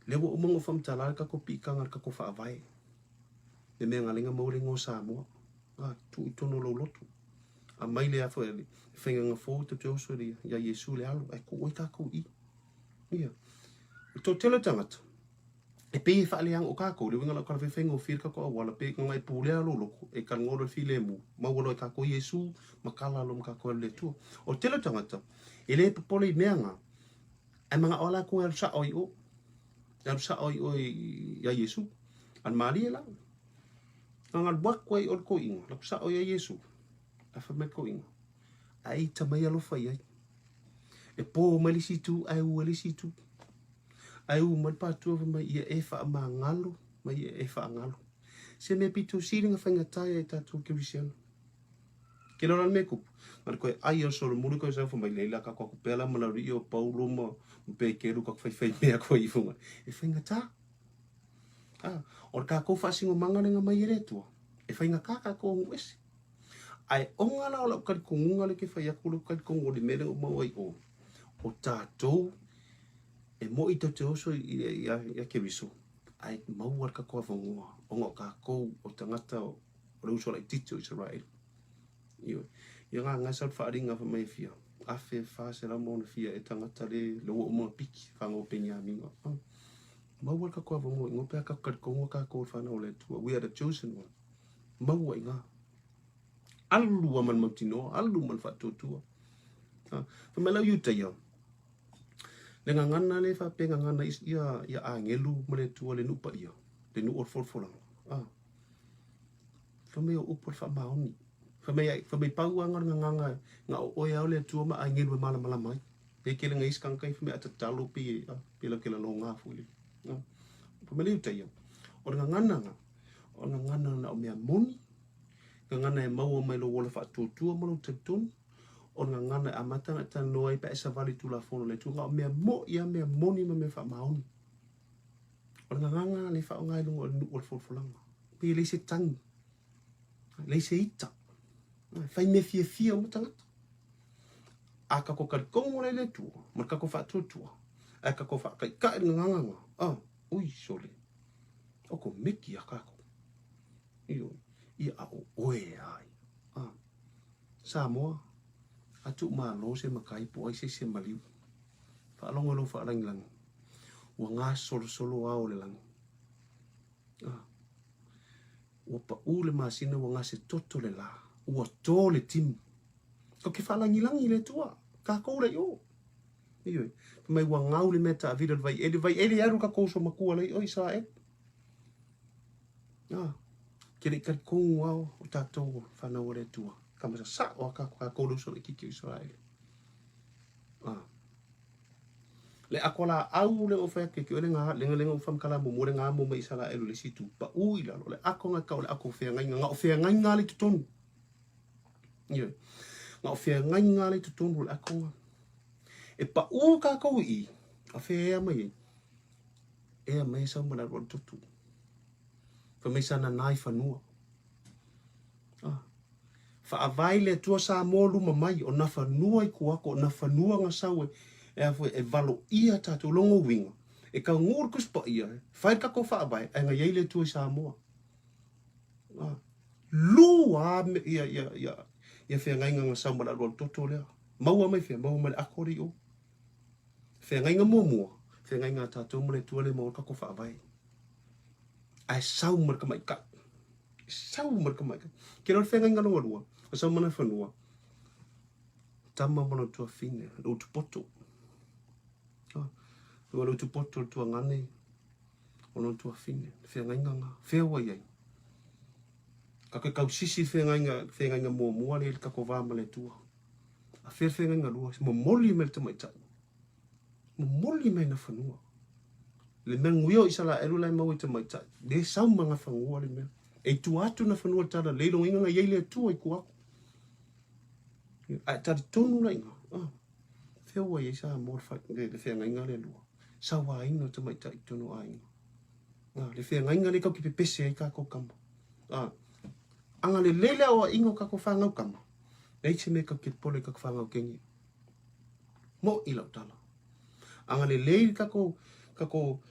[SPEAKER 1] Lewa umango whamtalare kako pikanga kako whaavai. Le mea ngalinga maure ngō Samoa. Tu i tono lo lotu. A mai le afo e whenga ngā fōu te teoso ria, ia Yesu le alo, ai ko oi kako i. Ia. Tō tele tangata. E pe e whaaleang o kako, le winga la kara whenga o whirka ko awala, pe ngai pūlea lo loko, e ka ngoro filemu, mawalo e kako Yesu, makala lo mkako le tua. O tele tangata, e le pole i meanga, ai mga ola ko e sa oi o, e sa oi o ia Yesu, an mari e la. Ngal wak ko e o ko inga, la sa oi ia Yesu, a wha me ko inga. Ai tamai alo whai ai. E po malisi tu, ai ualisi tu. Ai mai patua mai ia e wha ma ngalo, mai ia e wha ngalo. Se me pito siringa whaingatai e tātou kirisiana. Ke loran me kupu. Ngara koe ai o soro muri koe sauwha mai leila ka kua kupela mana rio paulo ma mpe keru ka whai mea koe i whunga. E whaingata. Or ka kou whasingo mangarenga mai ere tua. E whainga ka kou nguesi. Ai ongala o lau kari kongunga le ke whai akulu kari kongo le mere o mawai o. O tātou e mo i te oso ia ke riso. Ai mauar ka koa whangoa. Onga ka kou o tangata o reuso lai titi o Isaraelu. Iwe. Ia ngā ngai saut whaaringa wha mai fia. Awhe whaase la mona fia e tangata le loa o mua piki. Whango peña minga. Mauar ka koa whangoa. Ingo pia ka karikonga ka koa whanau le tua. We are the chosen one. Maua i ngā. Alu a man mautinoa. Alu man whatotua. Whamelau yuta ia. Le ngana le fa pe ngana ia angelu mole tua le nupa ia le nu orfolfolanga fa me o upor fa maoni fa me pau anga nga o ia le tua ma angelu mala mai pe ke le ngais kan kai fa me atatalo pe la ke la longa fuli fa me le uta ia o ngana na o me moni ngana e mau mai lo wala fa tua mo te ton o ngana amata na tanoi pa esa vali tu la fono le tu nga me mo ia me moni me fa maoni o ngana le fa ngai lungo o folfolanga pe le se tang le se ita fa me fia o tangata aka ko kal kongo le tu ma ka ko fa tu aka ko fa kai ka nganga ui sole o ko miki aka ko ia o oe ai Samoa atu malo se makai po ai se maliu fa longo lo fa lang wa nga solo au le lang o pa ule masina wa nga se toto le la o to le tim ko ke fa lang le tua ka ko le yo iyo mai wa nga ule meta vida vai ele aru ka ko so makua le o Israel kere ka ko wa o tato fa na o le tua kama sa o ka ko lo so le kiki Israel le akola au le ofa ke ke nga le o fam kala mo le nga mo mai Isaraelu le situ pa uila le akonga ka le ako fe nga o fe nga le tutonu ye nga o fe nga le tutonu le akonga e pa u ka ko I a fe mai sa mo na ro tutu fa mai sana nai fanua fa avai le tua sa molu mai o na fanua I kuako na fanua nga sawe e valo ia tatu longo winga e ka ngur kuspa ia fai ka ko fa vai nga yele tu Samoa lua ia fe nga samba la ro toto le maua mai fe maua mai akori o fe nga momo fe nga tatu mo le tu le mo ka ko fa vai ai sau mar ka mai ka ke lo fe nga lo lua sa mana fanua tama mono tua fine, lo tu poto. Lo tu poto tua ngane, ono tua fine, whenga ngā, whewa iai. Kaka kau sisi whenga mua le kako vāma le tua. A whenga lua, mo moli me le tamaitai. Mo moli me na whanua. Le menguio Isaraelu lai mau i tamaitai. Le sau manga whangua le mea. E tu atu na whanua tada, le lo inga iei le tua i kuaku. A tari tonu la inga. Whewa iei sa mor le whenga inga le lua. Sa wā inga tamaitai tonu a inga. Le whenga inga le kau ki pepese ai kako kama. Anga le lele o ingo kako whangau kama. Nei se me kau ki pole kako whangau kengi. Mo ilau tala. Anga le lele kako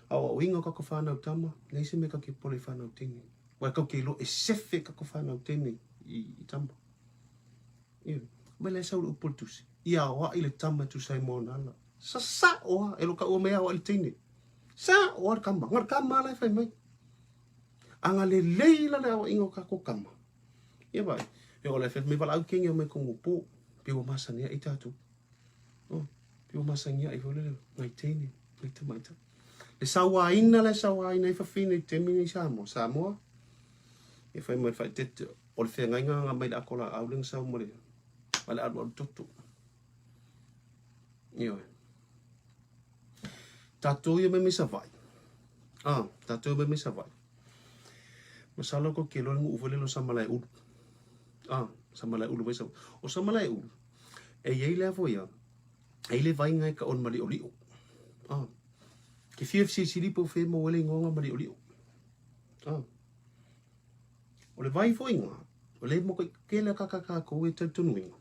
[SPEAKER 1] o ingo kako whanau tama. Nei se me kau ki pole whanau tini. Wai kau ki lo e sefe kako whanau tini i tama. Mai le sauru upol tusi. Ia oa i le tama tu sai mōna ala. Sa oa e lo ka o mea o i tini. Sa oa kama. Ngar kama lai whai mai. Anga le leila le o ingo kako kama. Ia bai, e ole me wala au kengi o mai kongo po, piwa masa nia i tātou. Piwa masa nia i wale ngai tēne, ngai tamaita. Le sawaina i whawhine i te mini Samoa. E whai mai whai tete, o le whengainga ngā mai le akola auling sau mo le, wale aru toto. Ia oi. Tātou ia me misa vai. Tātou ia me misa vai. Masalo ko ke lo ngu uvele lo samalai ulu. Samalai ulu mai sa. O samalai ulu. E yei le avoia. E le vai ngai ka on mali olio. Ke FFC silipo fe mo wele ngonga mali olio. O le vai foi nga. O le mo ke le kakaka ko e tatunuinga.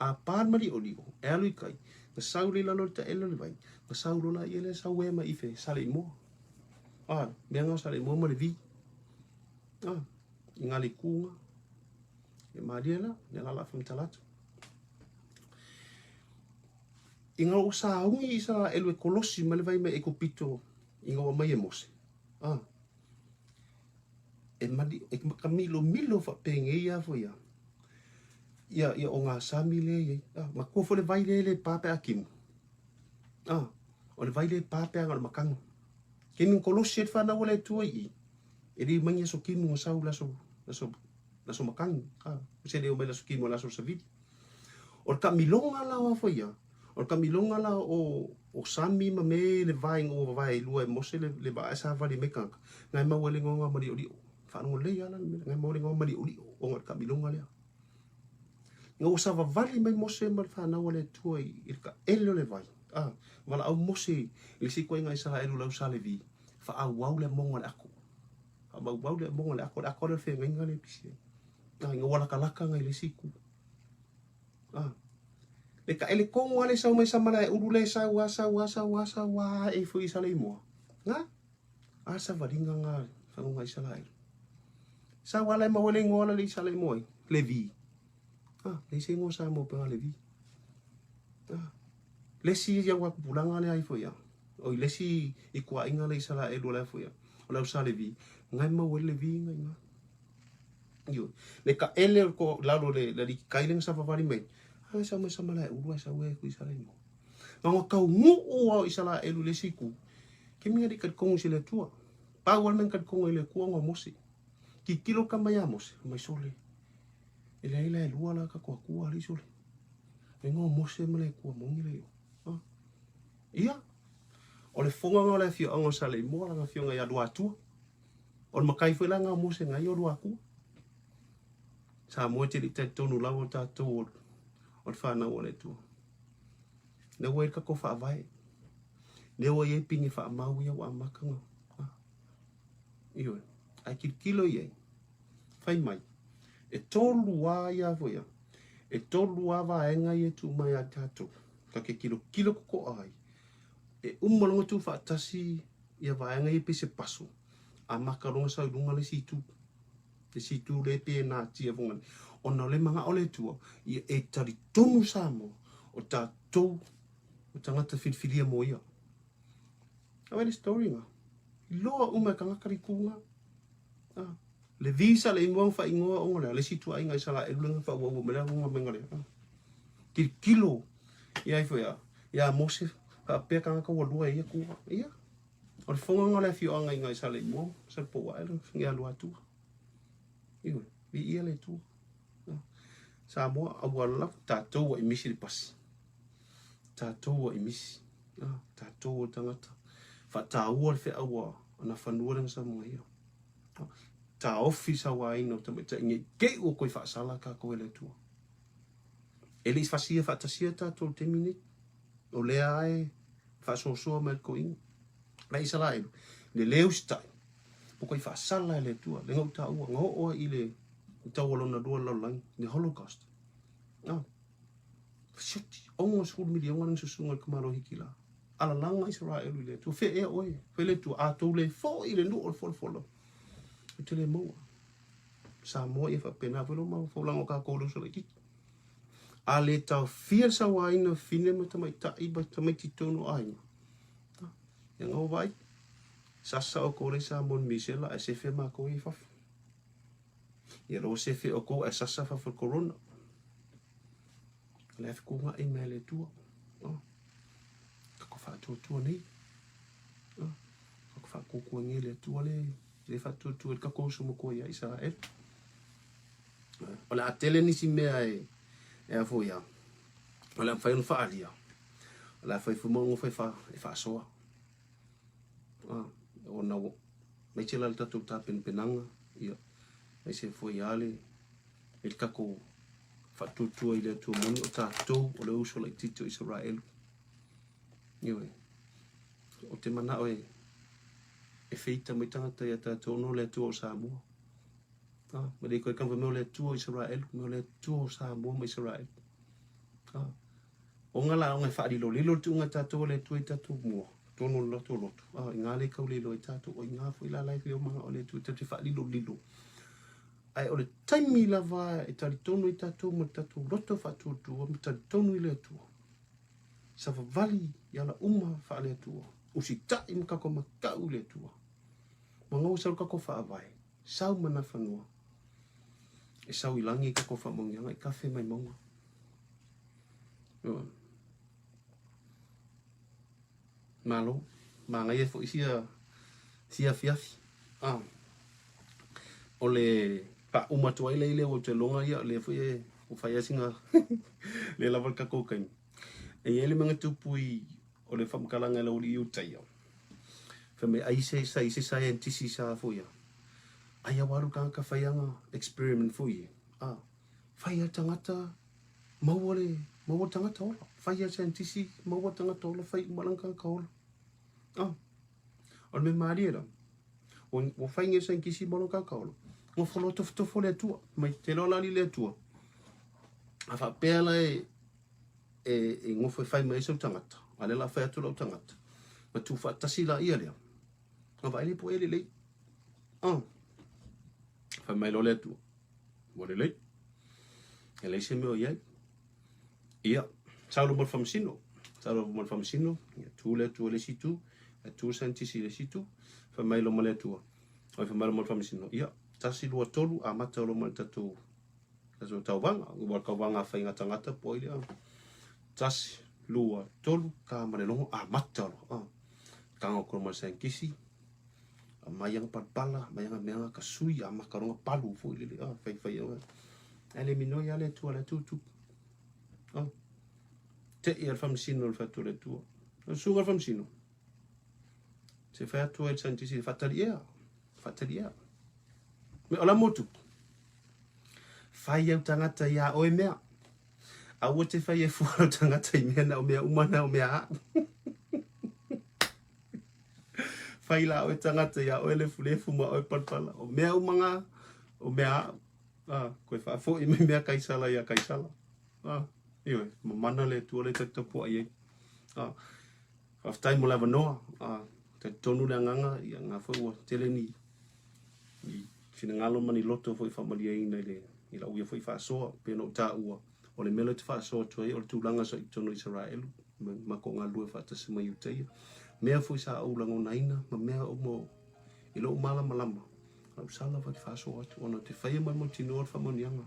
[SPEAKER 1] A par mali olio. E alui kai. Na sauri lalo ta elo le vai. Na sauro la yele sa wema ife sale mo. Meanga sale mo mo le vi. Ingali kunga. E mariela, ne la famitalatu. Inga o sa ungi Isaraelu e kolosi ma le vai me e kopito inga o mai e mose. E madi e milo fa penge ia fo ia. Ia o ngā sami le ia. Ma ko fo le vai le pape akimu. O le vai le pape anga le makango. Ke min kolosi e whana wale tua i. E ri mangi so kimu o sau laso makangi. Se leo mai laso kimu o laso savidi. O ka milonga la wa fo ia. O ka milonga la o sami ma me le vai o vai lua e mose le vai sa vali mekanga. Ngai ma wele ngonga mari o dio. Fa no le ala ngai ma wele ngonga mari o dio. O ka milonga le. Ngo sa vali mai mose ma fa na wele tua i ka elo le vai. Wala au mose le si ko ngai sa elu lau salevi. Fa au wau le monga le ako. Wau le monga le ako le fe ngai le pisi. Nga wala kalaka ngai le siku. Le ka ele kongo ale sa mai samala e urule sa wa e fu isale mo. Nga? Asa vadinga nga fa ngai Isaraelu. Sa wala ma wale ngola le isale mo le vi. Le se ngo sa mo pa le vi. Le si ya wa pulanga le ai fo ya. O le si i kwa inga le Isaraelu le fo ya. O la usale vi. Ngai ma wale vi ngai. Yo, le ka ele ko lalo le di kaileng sa favari mai. Sa mai samala urua sa we ku Isaraelu. Nga kau ngu o Isaraelu le siku. Ke minga di kat kongo sile tua. Pa wal men kat kongo ile kuanga mose. Ki kilo ka mai mose, mai sole. Ele lua la ka kwa kua li sole. Ngo mose male kua mongi le yo. Ia. O le fonga nga le fio ango sa le mo la fio nga ya dua tua. O makai foi la nga mose nga yo dua ku. Sa mo te te tonu lawo ta to o fa na wole tu. Ne we ka ko fa vai. Ne we ye pingi fa mau ya wa makanga. Iyo. Ai kilo ye. Fai mai. E tolu wa ya vo ya. E tolu wa va enga ye tu mai atato. Ka ke kilo ko ai. E umolongo tu fa tasi ya va enga ye pese paso. A makaronga sa lunga le situ. Le situ le pe na tia vonga. Ona le manga ole tua i e tari tonu samo o tātou o tangata whiwhiria mo ia. Awe le story nga. I loa ume ka ngakari kunga. Le visa le imuang wha ingoa onga le situ a inga Isaraelu nga wha uawu mele unga menga le. kilo ia foi ia mose ka pe ka ka wo ia ku ia o le fonga ngale fi o ngai sale mo sa po wa ngia lu atu iu vi ia le tu Samoa awala tatou wa imisi le pas tatou wa imisi tatou tangata fa taua le fe awa na fanua le sa mo ia ta office wa ino te ngi ke o ko fa sala ka ko le tu elis fasia fa tasia tatou te minute o le ai fa so mal ko in la Isaraelu le leusta o ko fa sala le tu le ngota o ile tawolo na dua lalang ni Holocaust shit almost 1 million ngana susunga kamaro hikila ala langa Isaraelu le tu fe e oi fe le tu a to le fo ile no fo te le mo Samoa e fa pena velo ma fo lango ka ko lo so le ki ale tau fia sa waina filemu tamai tai ba tamai titono ai yang o vai sasa o ko le sa mon misela e se fe ma ko i fa ia lo se fe o ko e sasa fa corona le ko nga email e tu ko fa tu nei ko fa ko ngi le tu le fa tu ka ko so mo ko ia Isarael ola tele ni si me ai e fo ia ola fa no fa alia ola fa fu mo fa so o na me chela ta tu ta penanga ia ai se foi ale el kako fa tu ile tu mon o ta to o le uso le tito Israel niwe o te mana o e feita me tanga ya ta to no le tu o Samoa me le ko kan me le tu o Israel me le tu o Samoa me Israel o ngala o fa di lo tu ngata to le tu ta tu mo to no lo to ngale ka le lo ta to o nga foi la lai le manga o le tu te fa di lo ai o le taimi lava e tali tonu i tatou ma tatou roto whatu tua ma tali tonu i le tua. Sa wawali i ala uma wha le tua. Usi tai ma kako makau le tua. Ma ngau sau kako whaawai. Sau mana whanua. E sau ilangi kako whamongianga i kafe mai maunga. Malo. Ma ngai e fo isia fiafi. O le pa uma tua ile o te longa ia le foi o fai singa le lava ka kokain e ele manga tupui o le famkalanga le uli utai fa me ai se scientist sa foi ai waru ka faianga experiment foi fai tangata mau tangata ola fai scientist mau tangata ola fai malanga ka ola o me mariera o fai nge scientist malanga ka ola mo folo to le tua mai te lola li le tua a fa pela e ngo foi fai mai so tangata ale la fa tu lo tangata ma tu fa tasila ia le no vai le po ele le fa mai lo le tua mo le ele se me ia saulo mo famsino ia tu le situ tu sentisi le situ fa mai lo mo le tua o fa mai lo mo famsino ia tasi lua tolu a mata o loma tatu kaso tauwanga ua kauwanga whainga tangata po ile tasi lua tolu ka mane longo a mata o kanga o kroma sen kisi a mayanga palpala mayanga meanga kasui a makaronga palu fo ile fai ele mino ya le tu te i al famsino il fatto le tuo su al famsino se fai tu el sentisi fatalia me ola motu fai au tangata ia o mea a o te fai e fuara tangata i mea na o mea umana o mea fai la o tangata ia o ele fulefu ma o palpala o mea umanga o mea koe fa fo i mea kaisala ia kaisala iwe mana le tu le tatapu ai aftai mo lava noa te tonu le nganga ia nga fo tele ni fina ngalo mani loto foi famali ina i la uia foi fa so pe no ta ua o le mele te fa so tu o tu langa so tono Isaraelu ma ko ngalu fa ta sima yutai me foi sa o lango naina ma me o mo i lo mala malama au sala fa so atu ona te fai mai mo tino fa monianga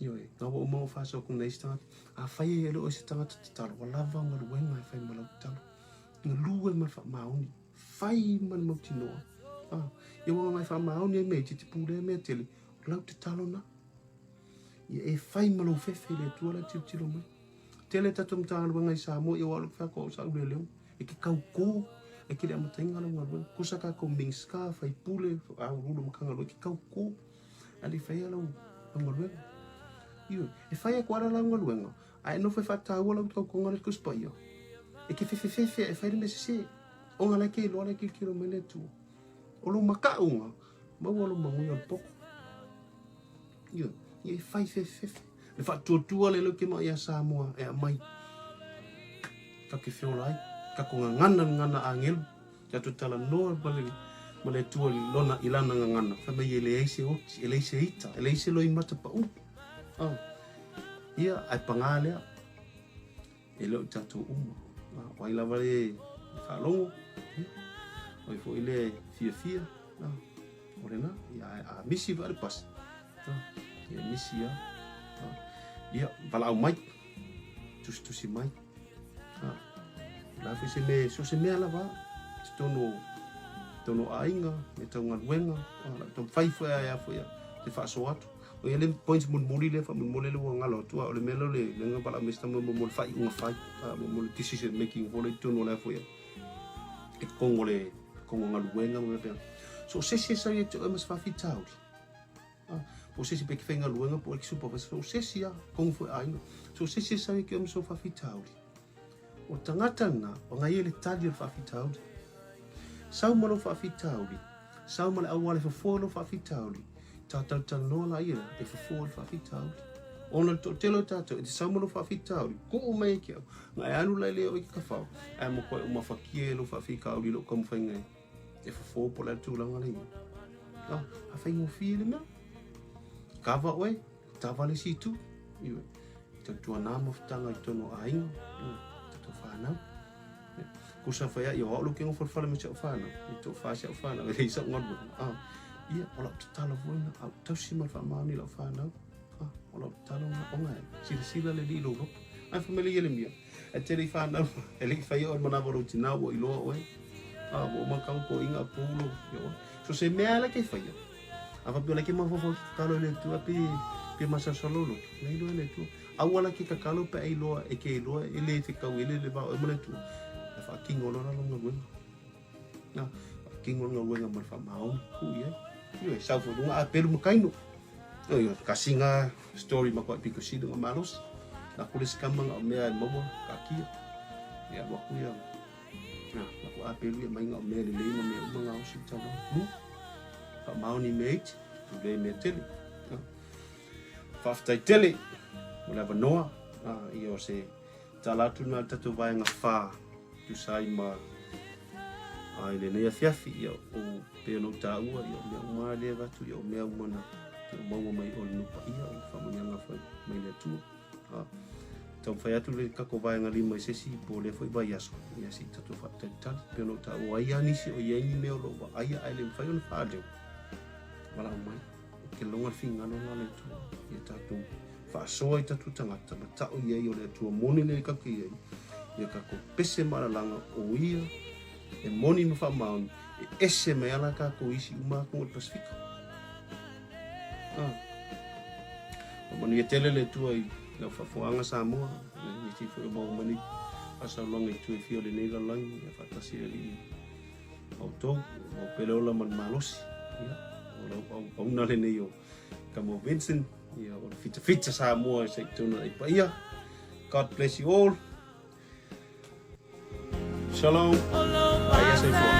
[SPEAKER 1] Yo nga wo mo fa so ku nei sta a fai e lo se tanga talo wala va nga luenga e fai malo talo nga luwe ma fa mauni fai man mo tino e wo mai fa mauni e me ti pule me tele lau te talo na e fai malo fefe le tu la ti lo mai tele tatum talo nga Samoa e wa lo fa ko sa le leo e ke kau ko e ke le amatenga nga luenga kusaka ko mingska fai pule a rulo makanga lo ke kau ko ali fai alo nga luenga e fai a kwara la luenga ai no foi fata wala ko ngale ko spaio e ke fefe e fai me se o ngala ke lo la ke kilo mele tu o lo maka unga ma wala mangu ya poko e fai fefe le fa tu le lo ke ma ya Samoa e mai ka ke feolai ka ko ngana angel ya tu tala no male tu lona ilana ngana fa me ele ese o ele ese ita ele ese lo imata pa ia ai pangale e lo tatu wai lava le whalongo oi fo ile fia orena ia a misi vare pas ia misi ia valau mai tusi mai la fese me so se me lava tono ainga me tonga wenga la tom fai fo ia te fa so atu o ele points mun le fa mun le ngalo tu o le melo le nga bala mesta mo fai un fai mo decision making for le tono la fo ya e kongo ngalo wenga mo pe so se sa ye to mas fa fitau o se pe fenga luenga po ek supa so se sia kongo fo ai so se sa ye ke mo so fa fitau o tangata na o ngai le tali fa fitau sau mo fa fitau sau mo awale fo fa fitau tata no la ia e fo fa fitau ona to telo tato e samolo fa fitau ko mai ke ngai anu la le o ka fa ai mo ko uma fa kielo fa fitau lo como fa ngai e fo po la tu la ngai a fa mo fili na kava we tava le situ io to tu na mo tanga to no ai to fa na ko sa fa ya yo lo ke ngo fa le me fa na to fa na le sa ngod ia ola talo voina au tausia mal fa mauni la fa na ola talo onga sila le li lo ai family ele mia e te fa na ele fa yo mana voro tina wo ilo we wo ma ka ko inga pulo yo so se me ala ke fa yo ava piola ke ma fo talo le tu pe masa solo lo nei lo le tu awala ke ka kalo pe ai lo e ke lo ele te ka ele le ba mo le tu fa kingo lo na lo ngwe na kingo lo ngwe ma fa mau ku ye yo sa fo dunga pero makaino yo kasinga story ma ko piko si dunga malos na kulis kamang me mo ka ki ya wa ku ya na ko apelu ya mai nga me le me nga o si talo fa mau ni mate le me tele fa fta tele wala ba noa yo se talatu na tatu vai nga fa tu sai ma ai le ne fiafi yo o pe no taua yo me ma le va tu yo me una mo mai o no Paia o fa mo nga fa mai le tu tau fai atu le kako vai nga lima se si po le foi vai aso ya si tatu fa tal pe no taua ia ni si o ye ni me o lo ai ai le fai on fa le wala mai ke longa finga no le tu ia tatu fa so i tatu tangata ma ta o ye o le tu moni le ka ki ia kako pese mara langa o ia e moni no fa maun e ese me ala ka ko isi uma ko Pasifika moni e tele le tu ai la fa foanga Samoa ni ti fo mo mani asa longa tu e fio le nei la lang e fa tasi ali auto o pelola man malos ia o una le nei o como Vincent ia o fita Samoa se tuna i Paia. God bless you all. Shalom. Paia se